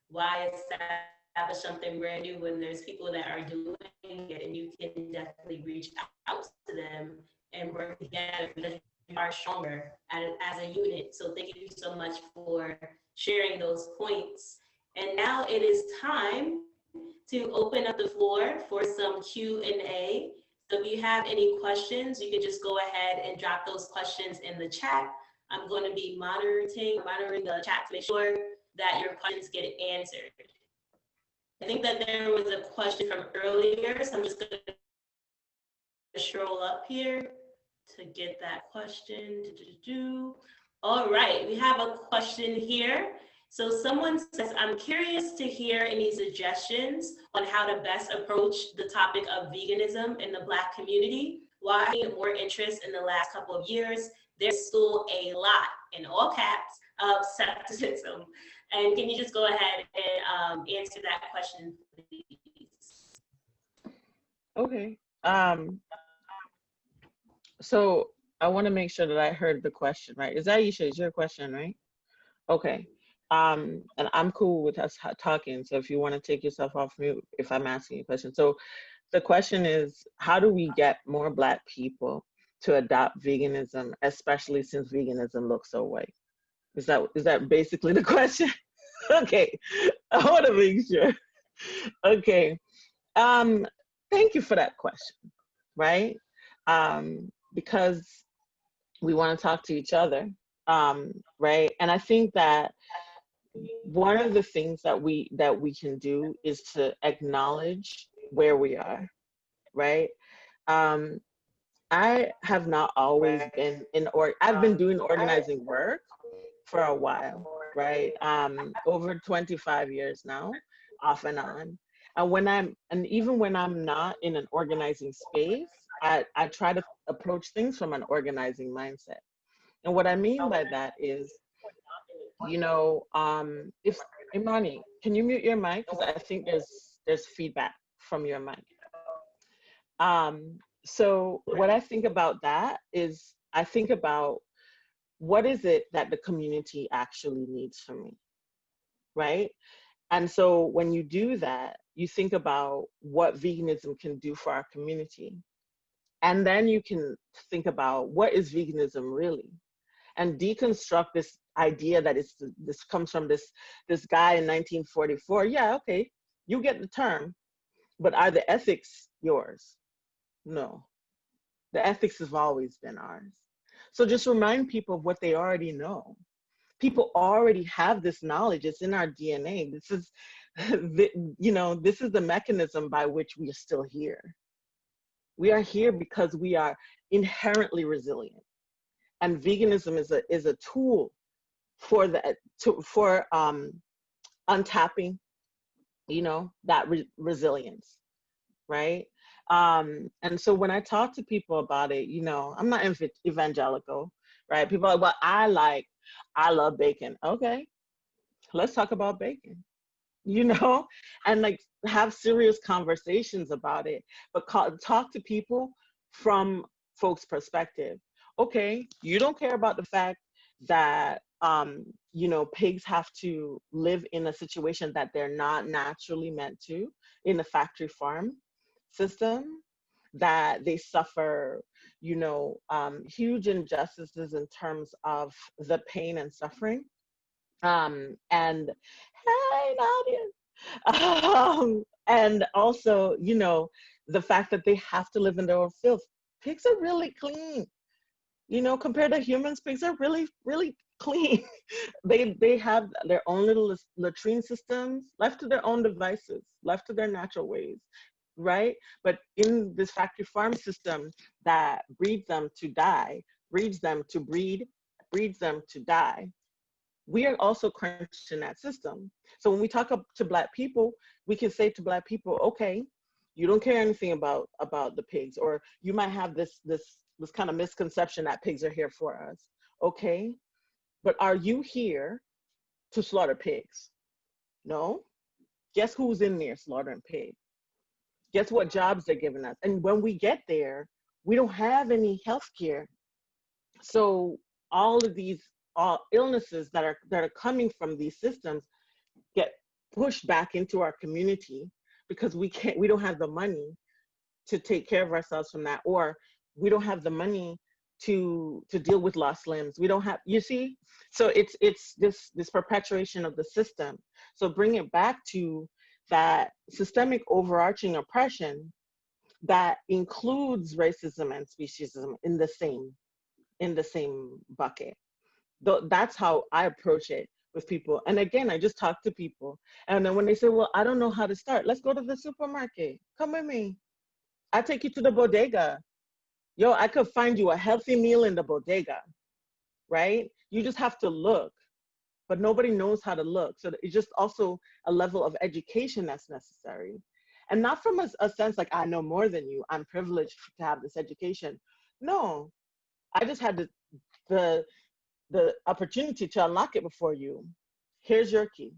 Why establish something brand new when there's people that are doing it, and you can definitely reach out to them and work together because you are stronger as a unit. So thank you so much for sharing those points. And now it is time to open up the floor for some Q&A. So if you have any questions, you can just go ahead and drop those questions in the chat. I'm going to be monitoring the chat to make sure that your questions get answered. I think that there was a question from earlier, so I'm just going to scroll up here to get that question. All right, we have a question here. So someone says, I'm curious to hear any suggestions on how to best approach the topic of veganism in the Black community. While I get more interest in the last couple of years, there's still a lot, in all caps, of skepticism. And can you just go ahead and answer that question, please? Okay. So I want to make sure that I heard the question right. Is that Aisha? Is your question right? Okay. And I'm cool with us talking. So if you want to take yourself off mute, if I'm asking a question. So the question is, how do we get more Black people to adopt veganism, especially since veganism looks so white? Is that basically the question? Okay, I want to make sure. Okay, thank you for that question, right? Because we want to talk to each other, right? And I think that one of the things that we can do is to acknowledge where we are, right? I have not always been I've been doing organizing work for a while, right? Over 25 years now, off and on. And even when I'm not in an organizing space, I try to approach things from an organizing mindset. And what I mean by that is, if Emani, can you mute your mic? Because I think there's feedback from your mic. So what I think about that is, I think about what is it that the community actually needs from me, right? And so when you do that, you think about what veganism can do for our community. And then you can think about, what is veganism really? And deconstruct this idea that this comes from this guy in 1944. Yeah, okay, you get the term, but are the ethics yours? No, the ethics have always been ours. So just remind people of what they already know. People already have this knowledge. It's in our DNA. This is, this is the mechanism by which we are still here. We are here because we are inherently resilient. And veganism is a tool for untapping, that resilience, right? And so when I talk to people about it, I'm not evangelical, right? People are like, well, I love bacon. Okay, let's talk about bacon, and like have serious conversations about it, but talk to people from folks' perspective. Okay, you don't care about the fact that, pigs have to live in a situation that they're not naturally meant to in a factory farm system, that they suffer, huge injustices in terms of the pain and suffering. And hey, Nadia. And also, the fact that they have to live in their own filth. Pigs are really clean. Compared to humans, pigs are really, really clean. They have their own little latrine systems, left to their own devices, left to their natural ways, right? But in this factory farm system that breeds them to die, breeds them to breed, breeds them to die, we are also crunched in that system. So when we talk to Black people, we can say to Black people, okay, you don't care anything about the pigs, or you might have this kind of misconception that pigs are here for us. Okay, but are you here to slaughter pigs? No. Guess who's in there slaughtering pigs? Guess what jobs they're giving us? And when we get there, we don't have any health care. So all of these illnesses that are coming from these systems get pushed back into our community because we don't have the money to take care of ourselves from that, or we don't have the money to deal with lost limbs. We don't have, you see? So it's this perpetuation of the system. So bring it back to that systemic overarching oppression that includes racism and speciesism in the same bucket. That's how I approach it with people. And again, I just talk to people. And then when they say, well, I don't know how to start, let's go to the supermarket. Come with me. I'll take you to the bodega. Yo, I could find you a healthy meal in the bodega, right? You just have to look, but nobody knows how to look. So it's just also a level of education that's necessary. And not from a sense like, I know more than you, I'm privileged to have this education. No, I just had the opportunity to unlock it before you. Here's your key,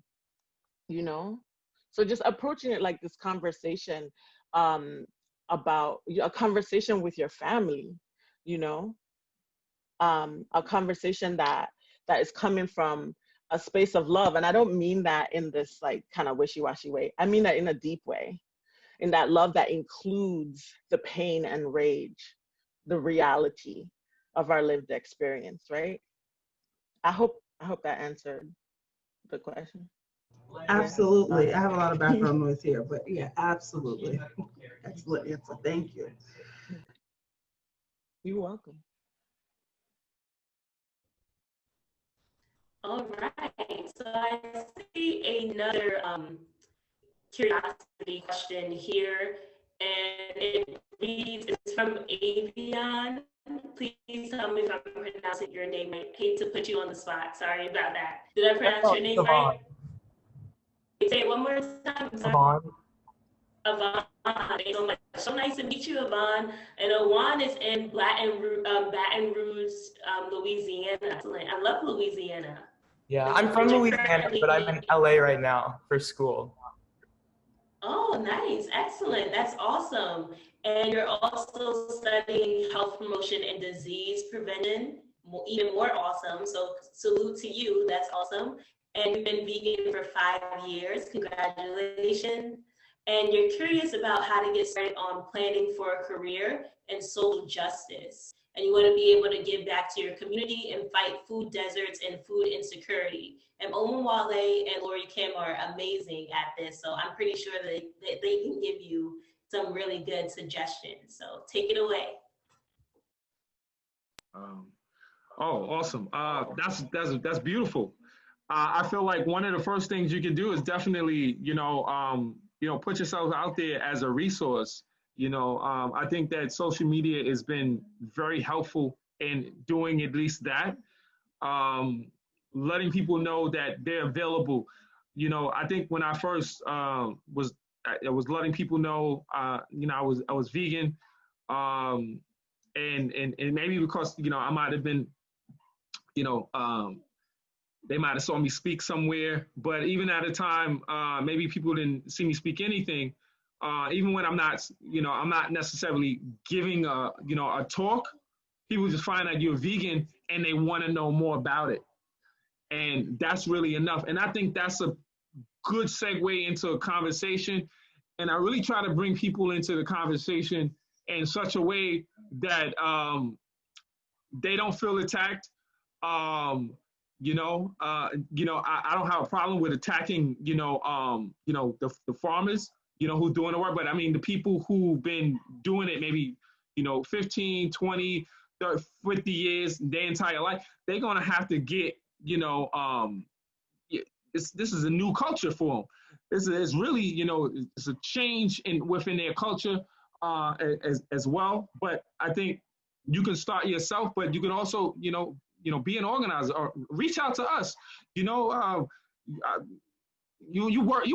So just approaching it like this conversation, about a conversation with your family, a conversation that is coming from a space of love. And I don't mean that in this like kind of wishy-washy way. I mean that in a deep way, in that love that includes the pain and rage, the reality of our lived experience, right? I hope that answered the question. Absolutely. Yeah. I have a lot of background noise here, but yeah, absolutely. Excellent answer. Thank you. You're welcome. All right, so I see another curiosity question here, and it reads, it's from Avion. Please tell me if I'm pronouncing your name right. Hate to put you on the spot. Sorry about that. Did I pronounce your name right? Say it one more time. I'm sorry. Avon. Thank you so much. So nice to meet you, Avon. And Avon is in Baton Rouge, Louisiana. Excellent. I love Louisiana. Yeah, I'm from Louisiana, but I'm in LA right now for school. Oh, nice. Excellent. That's awesome. And you're also studying health promotion and disease prevention. Even more awesome. So salute to you. That's awesome. And you've been vegan for 5 years. Congratulations. And you're curious about how to get started on planning for a career in social justice. And you want to be able to give back to your community and fight food deserts and food insecurity. And Omowale and LoriKim are amazing at this. So I'm pretty sure that they can give you some really good suggestions. So take it away. Oh, awesome. That's beautiful. I feel like one of the first things you can do is definitely, put yourself out there as a resource. I think that social media has been very helpful in doing at least that, letting people know that they're available. I think when I first I was letting people know, I was vegan, and maybe because I might have been, they might have saw me speak somewhere, but even at a time, maybe people didn't see me speak anything. Even when I'm not necessarily giving a talk, people just find out you're vegan and they want to know more about it. And that's really enough. And I think that's a good segue into a conversation. And I really try to bring people into the conversation in such a way that they don't feel attacked. I don't have a problem with attacking, the farmers, who doing the work. But I mean, the people who've been doing it maybe, 15, 20, 30, 50 years, their entire life, they're going to have to get, this is a new culture for them. It's really, it's a change within their culture as well. But I think you can start yourself, but you can also, be an organizer or reach out to us. You're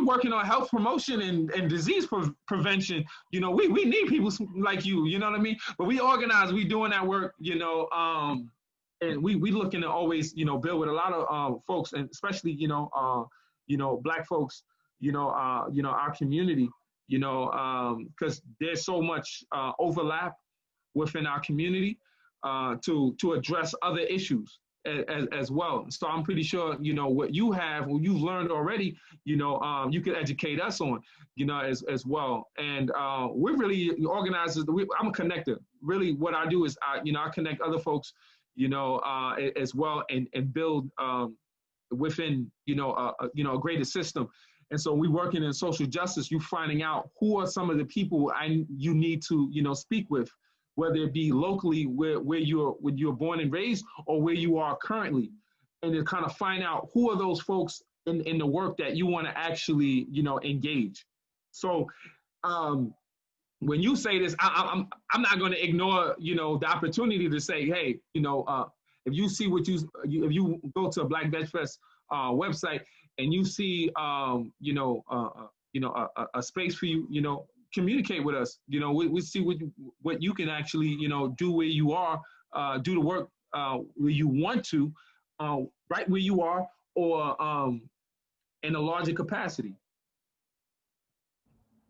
working on health promotion and disease prevention. We need people like you. You know what I mean? But we organize. We doing that work. And we looking to always build with a lot of folks, and especially Black folks. Our community. Because there's so much overlap within our community to address other issues as well. So I'm pretty sure, what you've learned already, you could educate us on, as well. And we're really organizers. I'm a connector. Really what I do is I connect other folks, as well and build within, a greater system. And so we working in social justice, you finding out who are some of the people you need to, speak with, whether it be locally where you're born and raised or where you are currently, and to kind of find out who are those folks in the work that you want to actually, engage. So when you say this, I'm not going to ignore, the opportunity to say, hey, if you see if you go to a Black VegFest website and you see, a space for you, communicate with us. We see what you can actually, do where you are, do the work where you want to, right where you are, or in a larger capacity.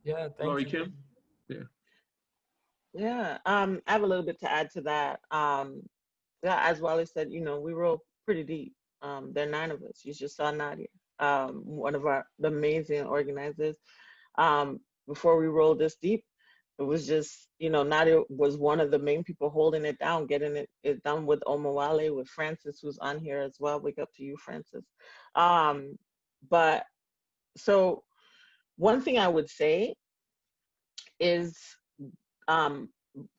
Yeah, thank you. LoriKim? Yeah, I have a little bit to add to that. As Wally said, we roll pretty deep. There are 9 of us. You just saw Nadia, one of the amazing organizers. Before we rolled this deep, it was just, Nadia was one of the main people holding it down, getting it done with Omowale, with Francis, who's on here as well. Wake up to you, Francis. But so one thing I would say is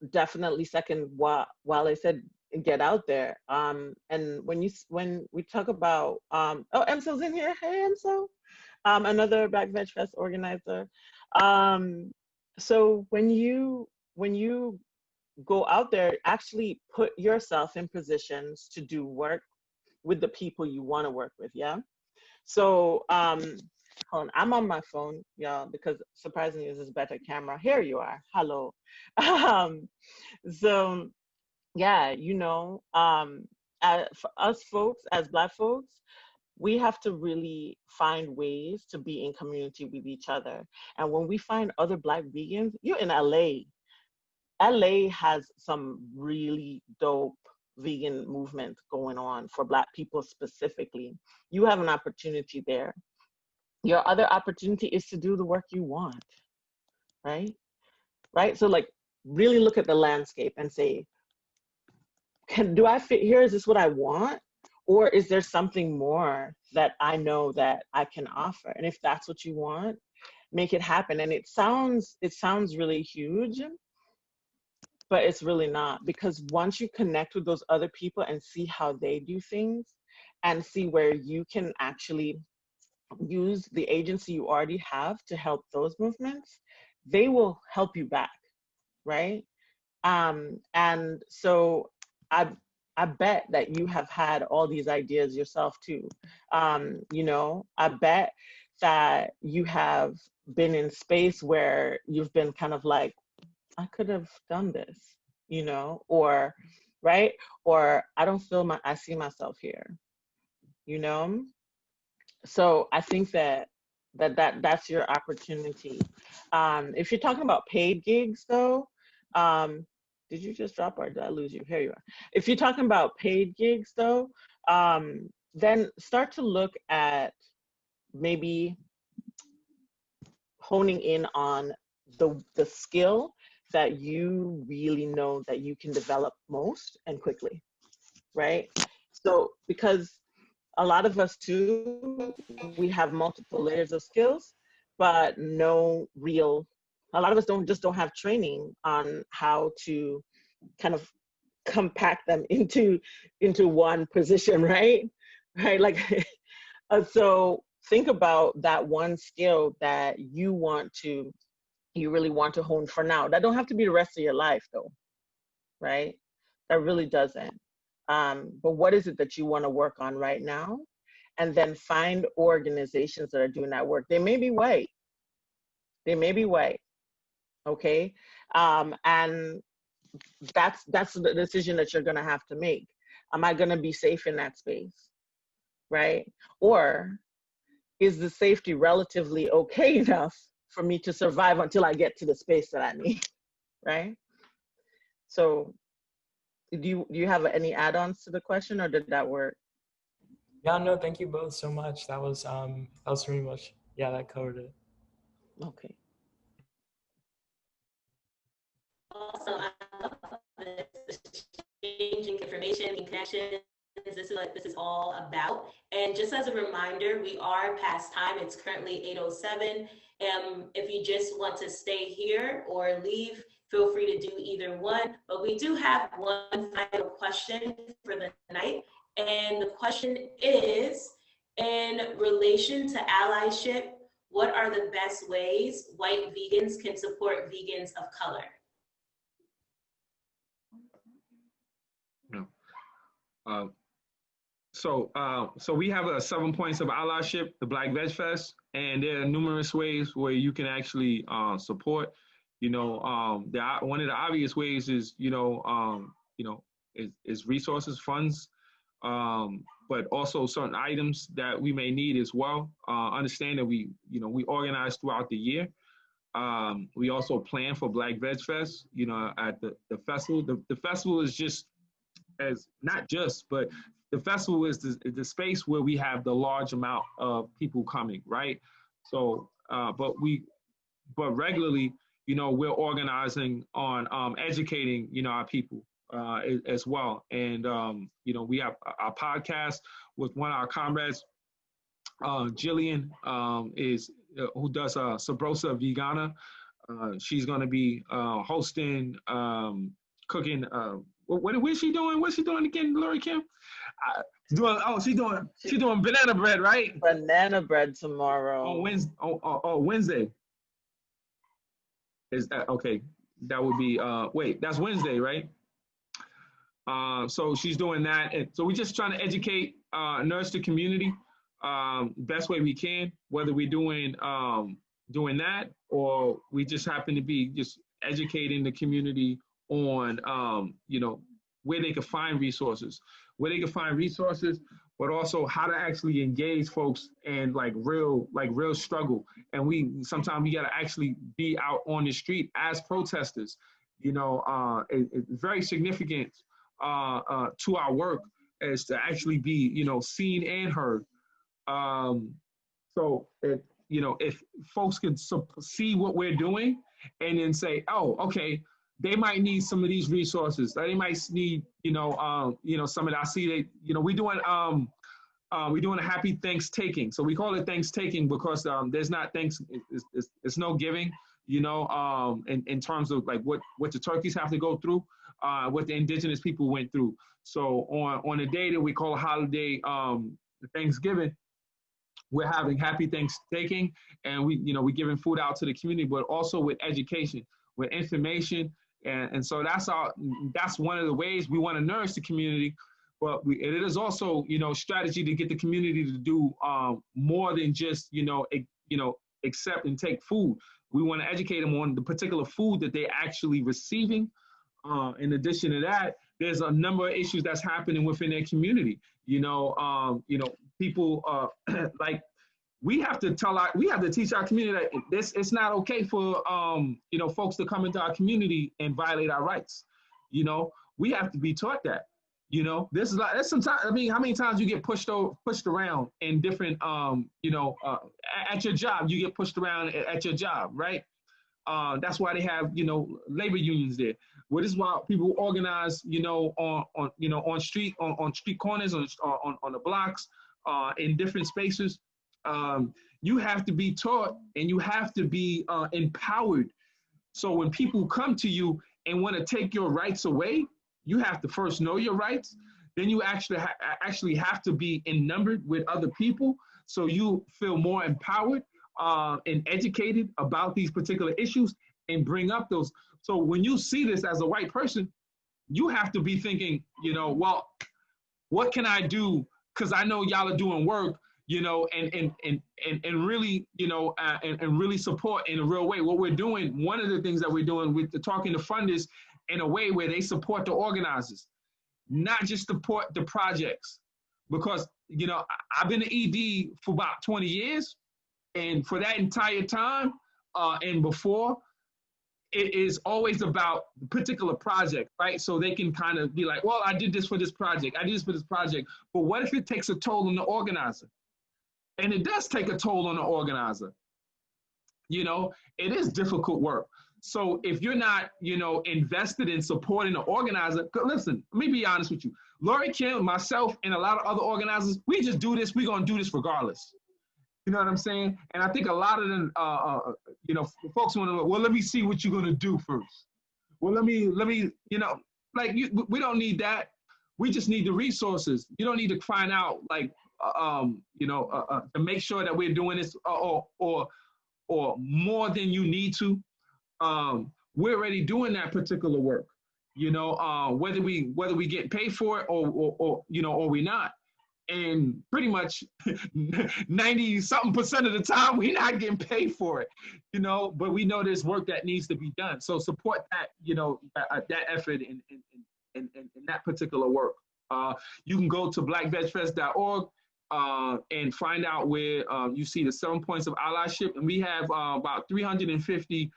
definitely second what Wale said, get out there. And when we talk about, oh, Emso's in here. Hey, Emso. Another Black Veg Fest organizer. So when you go out there, actually put yourself in positions to do work with the people you want to work with. Yeah. So hold on, I'm on my phone, y'all, because surprisingly this is a better camera. Here you are. Hello. So yeah, you know, for us folks as Black folks, we have to really find ways to be in community with each other. And when we find other Black vegans, you're in LA. LA has some really dope vegan movement going on for Black people specifically. You have an opportunity there. Your other opportunity is to do the work you want, right? Right? So like really look at the landscape and say, do I fit here? Is this what I want? Or is there something more that I know that I can offer? And if that's what you want, make it happen. And it sounds really huge, but it's really not, because once you connect with those other people and see how they do things and see where you can actually use the agency you already have to help those movements, they will help you back, right? And so I bet that you have had all these ideas yourself too. You know, I bet that you have been in space where you've been kind of like, I could have done this, you know, or, right? Or I see myself here, you know? So I think that's your opportunity. If you're talking about paid gigs though, did you just drop or did I lose you? Here you are. If you're talking about paid gigs though, then start to look at maybe honing in on the skill that you really know that you can develop most and quickly, right? So because a lot of us too, we have multiple layers of skills, but a lot of us don't have training on how to kind of compact them into one position, right? Right, like, so think about that one skill that you really want to hone for now. That don't have to be the rest of your life though, right? That really doesn't. But what is it that you want to work on right now? And then find organizations that are doing that work. They may be white. Okay? And that's the decision that you're gonna have to make. Am I gonna be safe in that space, right? Or is the safety relatively okay enough for me to survive until I get to the space that I need, right? So do you have any add-ons to the question, or did that work? Yeah, no, thank you both so much. That was pretty much, yeah, that covered it. Okay. Also, I love this exchanging information and connections. This is what this is all about. And just as a reminder, we are past time. It's currently 8:07. If you just want to stay here or leave, feel free to do either one. But we do have one final question for the night. And the question is, in relation to allyship, what are the best ways white vegans can support vegans of color? No. So we have 7 points of allyship, the Black Veg Fest, and there are numerous ways where you can actually support. You know, one of the obvious ways is is resources, funds, but also certain items that we may need as well. Understand that we organize throughout the year. We also plan for Black Veg Fest. At the festival. The festival is just but the festival is the space where we have the large amount of people coming, right? So, but regularly, we're organizing on educating, our people as well. And, we have our podcast with one of our comrades, Jillian, who does Sabrosa Vegana. She's going to be hosting, cooking What's she doing? What's she doing again, LoriKim? She's doing banana bread, right? Banana bread tomorrow. On Wednesday. Wednesday. Is that okay? That would be wait, that's Wednesday, right? So she's doing that, and so we're just trying to educate, nurse the community, best way we can. Whether we're doing that, or we just happen to be just educating the community on where they can find resources, but also how to actually engage folks and real struggle. And sometimes we got to actually be out on the street as protesters. It's very significant to our work is to actually be seen and heard. So if folks can see what we're doing and then say, oh, okay, they might need some of these resources. They might need, some of that. I see they, we're doing a happy Thanksgiving. So we call it Thanksgiving because there's not thanks, it's no giving, in terms of what the turkeys have to go through, what the indigenous people went through. So on a day that we call a holiday, Thanksgiving, we're having happy Thanksgiving, and we're giving food out to the community, but also with education, with information. And so that's one of the ways we want to nourish the community, but it is also, strategy to get the community to do more than just, accept and take food. We want to educate them on the particular food that they're actually receiving. In addition to that, there's a number of issues that's happening within their community. People we have to teach our community that it's not okay for folks to come into our community and violate our rights. We have to be taught that. There's sometimes, how many times you get pushed around in different at your job, you get pushed around at your job, right? That's why they have labor unions there. Well, this is why people organize on street corners, on the blocks, in different spaces. You have to be taught and you have to be empowered. So when people come to you and want to take your rights away, you have to first know your rights. Then you actually have to be ennumbered with other people, so you feel more empowered and educated about these particular issues and bring up those. So when you see this as a white person, you have to be thinking, well, what can I do? Because I know y'all are doing work, and really, and really support in a real way. What we're doing, one of the things that we're doing with the talking to funders in a way where they support the organizers, not just support the projects. Because, I've been an ED for about 20 years. And for that entire time and before, it is always about the particular project, right? So they can kind of be like, well, I did this for this project. I did this for this project. But what if it takes a toll on the organizer? And it does take a toll on the organizer. It is difficult work. So if you're not, invested in supporting the organizer, listen, let me be honest with you. LoriKim, myself, and a lot of other organizers, we just do this. We're going to do this regardless. You know what I'm saying? And I think a lot of them, folks want to, well, let me see what you're going to do first. Well, let me, we don't need that. We just need the resources. You don't need to find out, to make sure that we're doing this or more than you need to. We're already doing that particular work, whether we get paid for it or we're not. And pretty much 90-something% of the time, we're not getting paid for it, but we know there's work that needs to be done. So support that, that effort in that particular work. You can go to blackvegfest.org and find out where you see the 7 points of allyship. And we have about 350,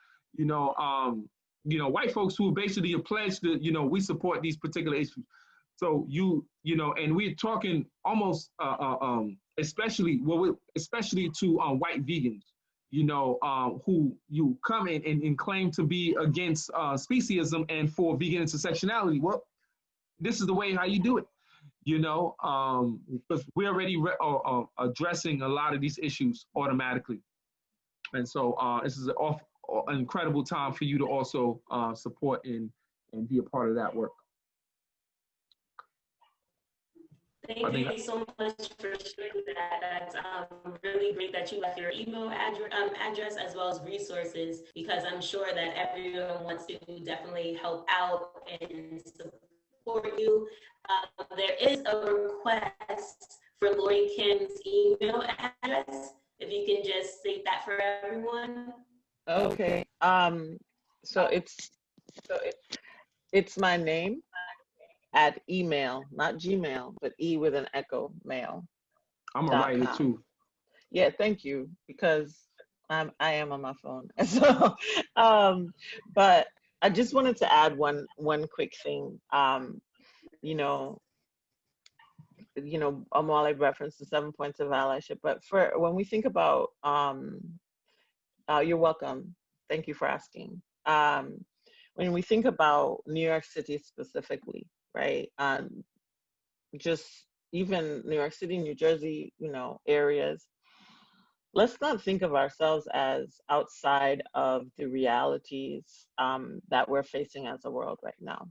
white folks who basically have pledged that, we support these particular issues. So and we're talking almost, especially to white vegans, who you come in and claim to be against speciesism and for vegan intersectionality. Well, this is the way how you do it, because we're already addressing a lot of these issues automatically. And so this is an incredible time for you to also support and be a part of that work. I Thank think you so much for sharing that. That's really great that you left your email address as well as resources, because I'm sure that everyone wants to definitely help out and support you. There is a request for LoriKim's email address. If you can just state that for everyone. Okay. So it's my name at email, not Gmail, but E with an echo, mail. I'm gonna write it too. Yeah, thank you, because I am on my phone. So, but I just wanted to add one quick thing. Omowale referenced the 7 points of allyship, but for when we think about, you're welcome. Thank you for asking. When we think about New York City specifically, right? Just even New York City, New Jersey, areas, let's not think of ourselves as outside of the realities that we're facing as a world right now.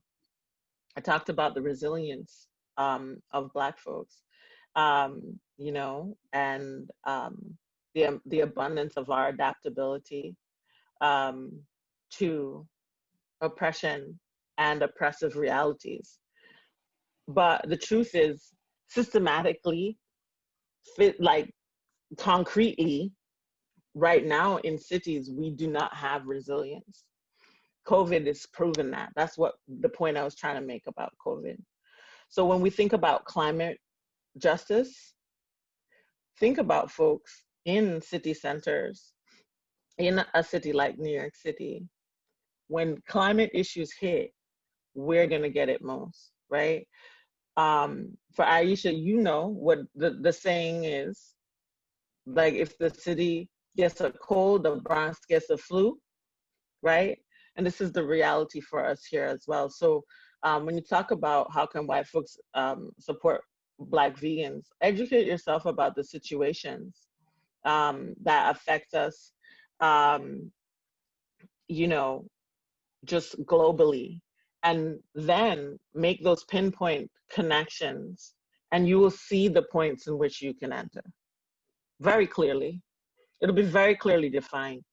I talked about the resilience of Black folks, and the abundance of our adaptability to oppression and oppressive realities. But the truth is, systematically, concretely, right now in cities, we do not have resilience. COVID has proven that. That's what the point I was trying to make about COVID. So when we think about climate justice, think about folks in city centers, in a city like New York City. When climate issues hit, we're gonna get it most, right? For Aisha, you know what the saying is, like if the city gets a cold, the Bronx gets a flu, right? And this is the reality for us here as well. So when you talk about how can white folks support Black vegans, educate yourself about the situations that affect us, just globally, and then make those pinpoint connections, and you will see the points in which you can enter very clearly. It'll be very clearly defined.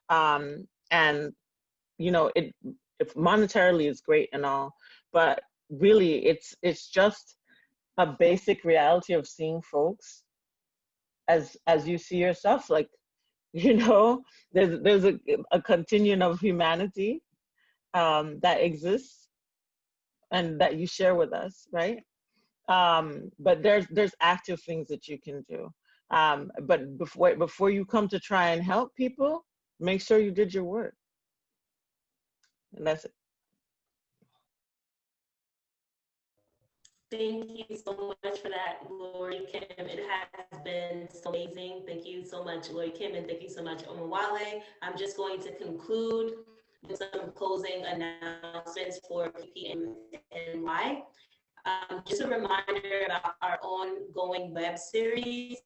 And if monetarily is great and all, but really it's just a basic reality of seeing folks as you see yourself. Like, there's a continuum of humanity that exists and that you share with us, right? But there's active things that you can do. But before you come to try and help people, make sure you did your work. And that's it. Thank you so much for that, LoriKim. It has been so amazing. Thank you so much, LoriKim, and thank you so much, Omowale. I'm just going to conclude with some closing announcements for PPMNY. Just a reminder about our ongoing web series.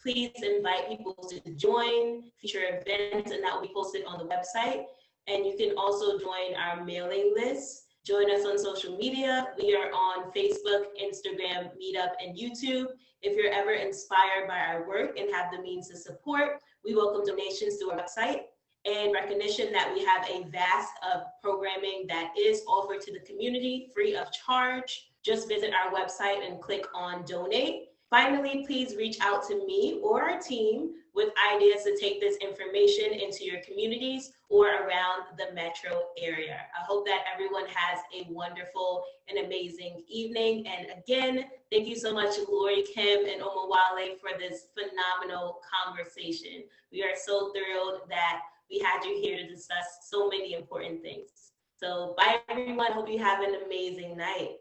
Please invite people to join future events, and that will be posted on the website. And you can also join our mailing list. Join us on social media. We are on Facebook, Instagram, Meetup, and YouTube. If you're ever inspired by our work and have the means to support, we welcome donations to our website. And recognition that we have a vast of programming that is offered to the community free of charge. Just visit our website and click on donate. Finally, please reach out to me or our team with ideas to take this information into your communities or around the metro area. I hope that everyone has a wonderful and amazing evening. And again, thank you so much, LoriKim and Omowale, for this phenomenal conversation. We are so thrilled that we had you here to discuss so many important things. So bye, everyone. Hope you have an amazing night.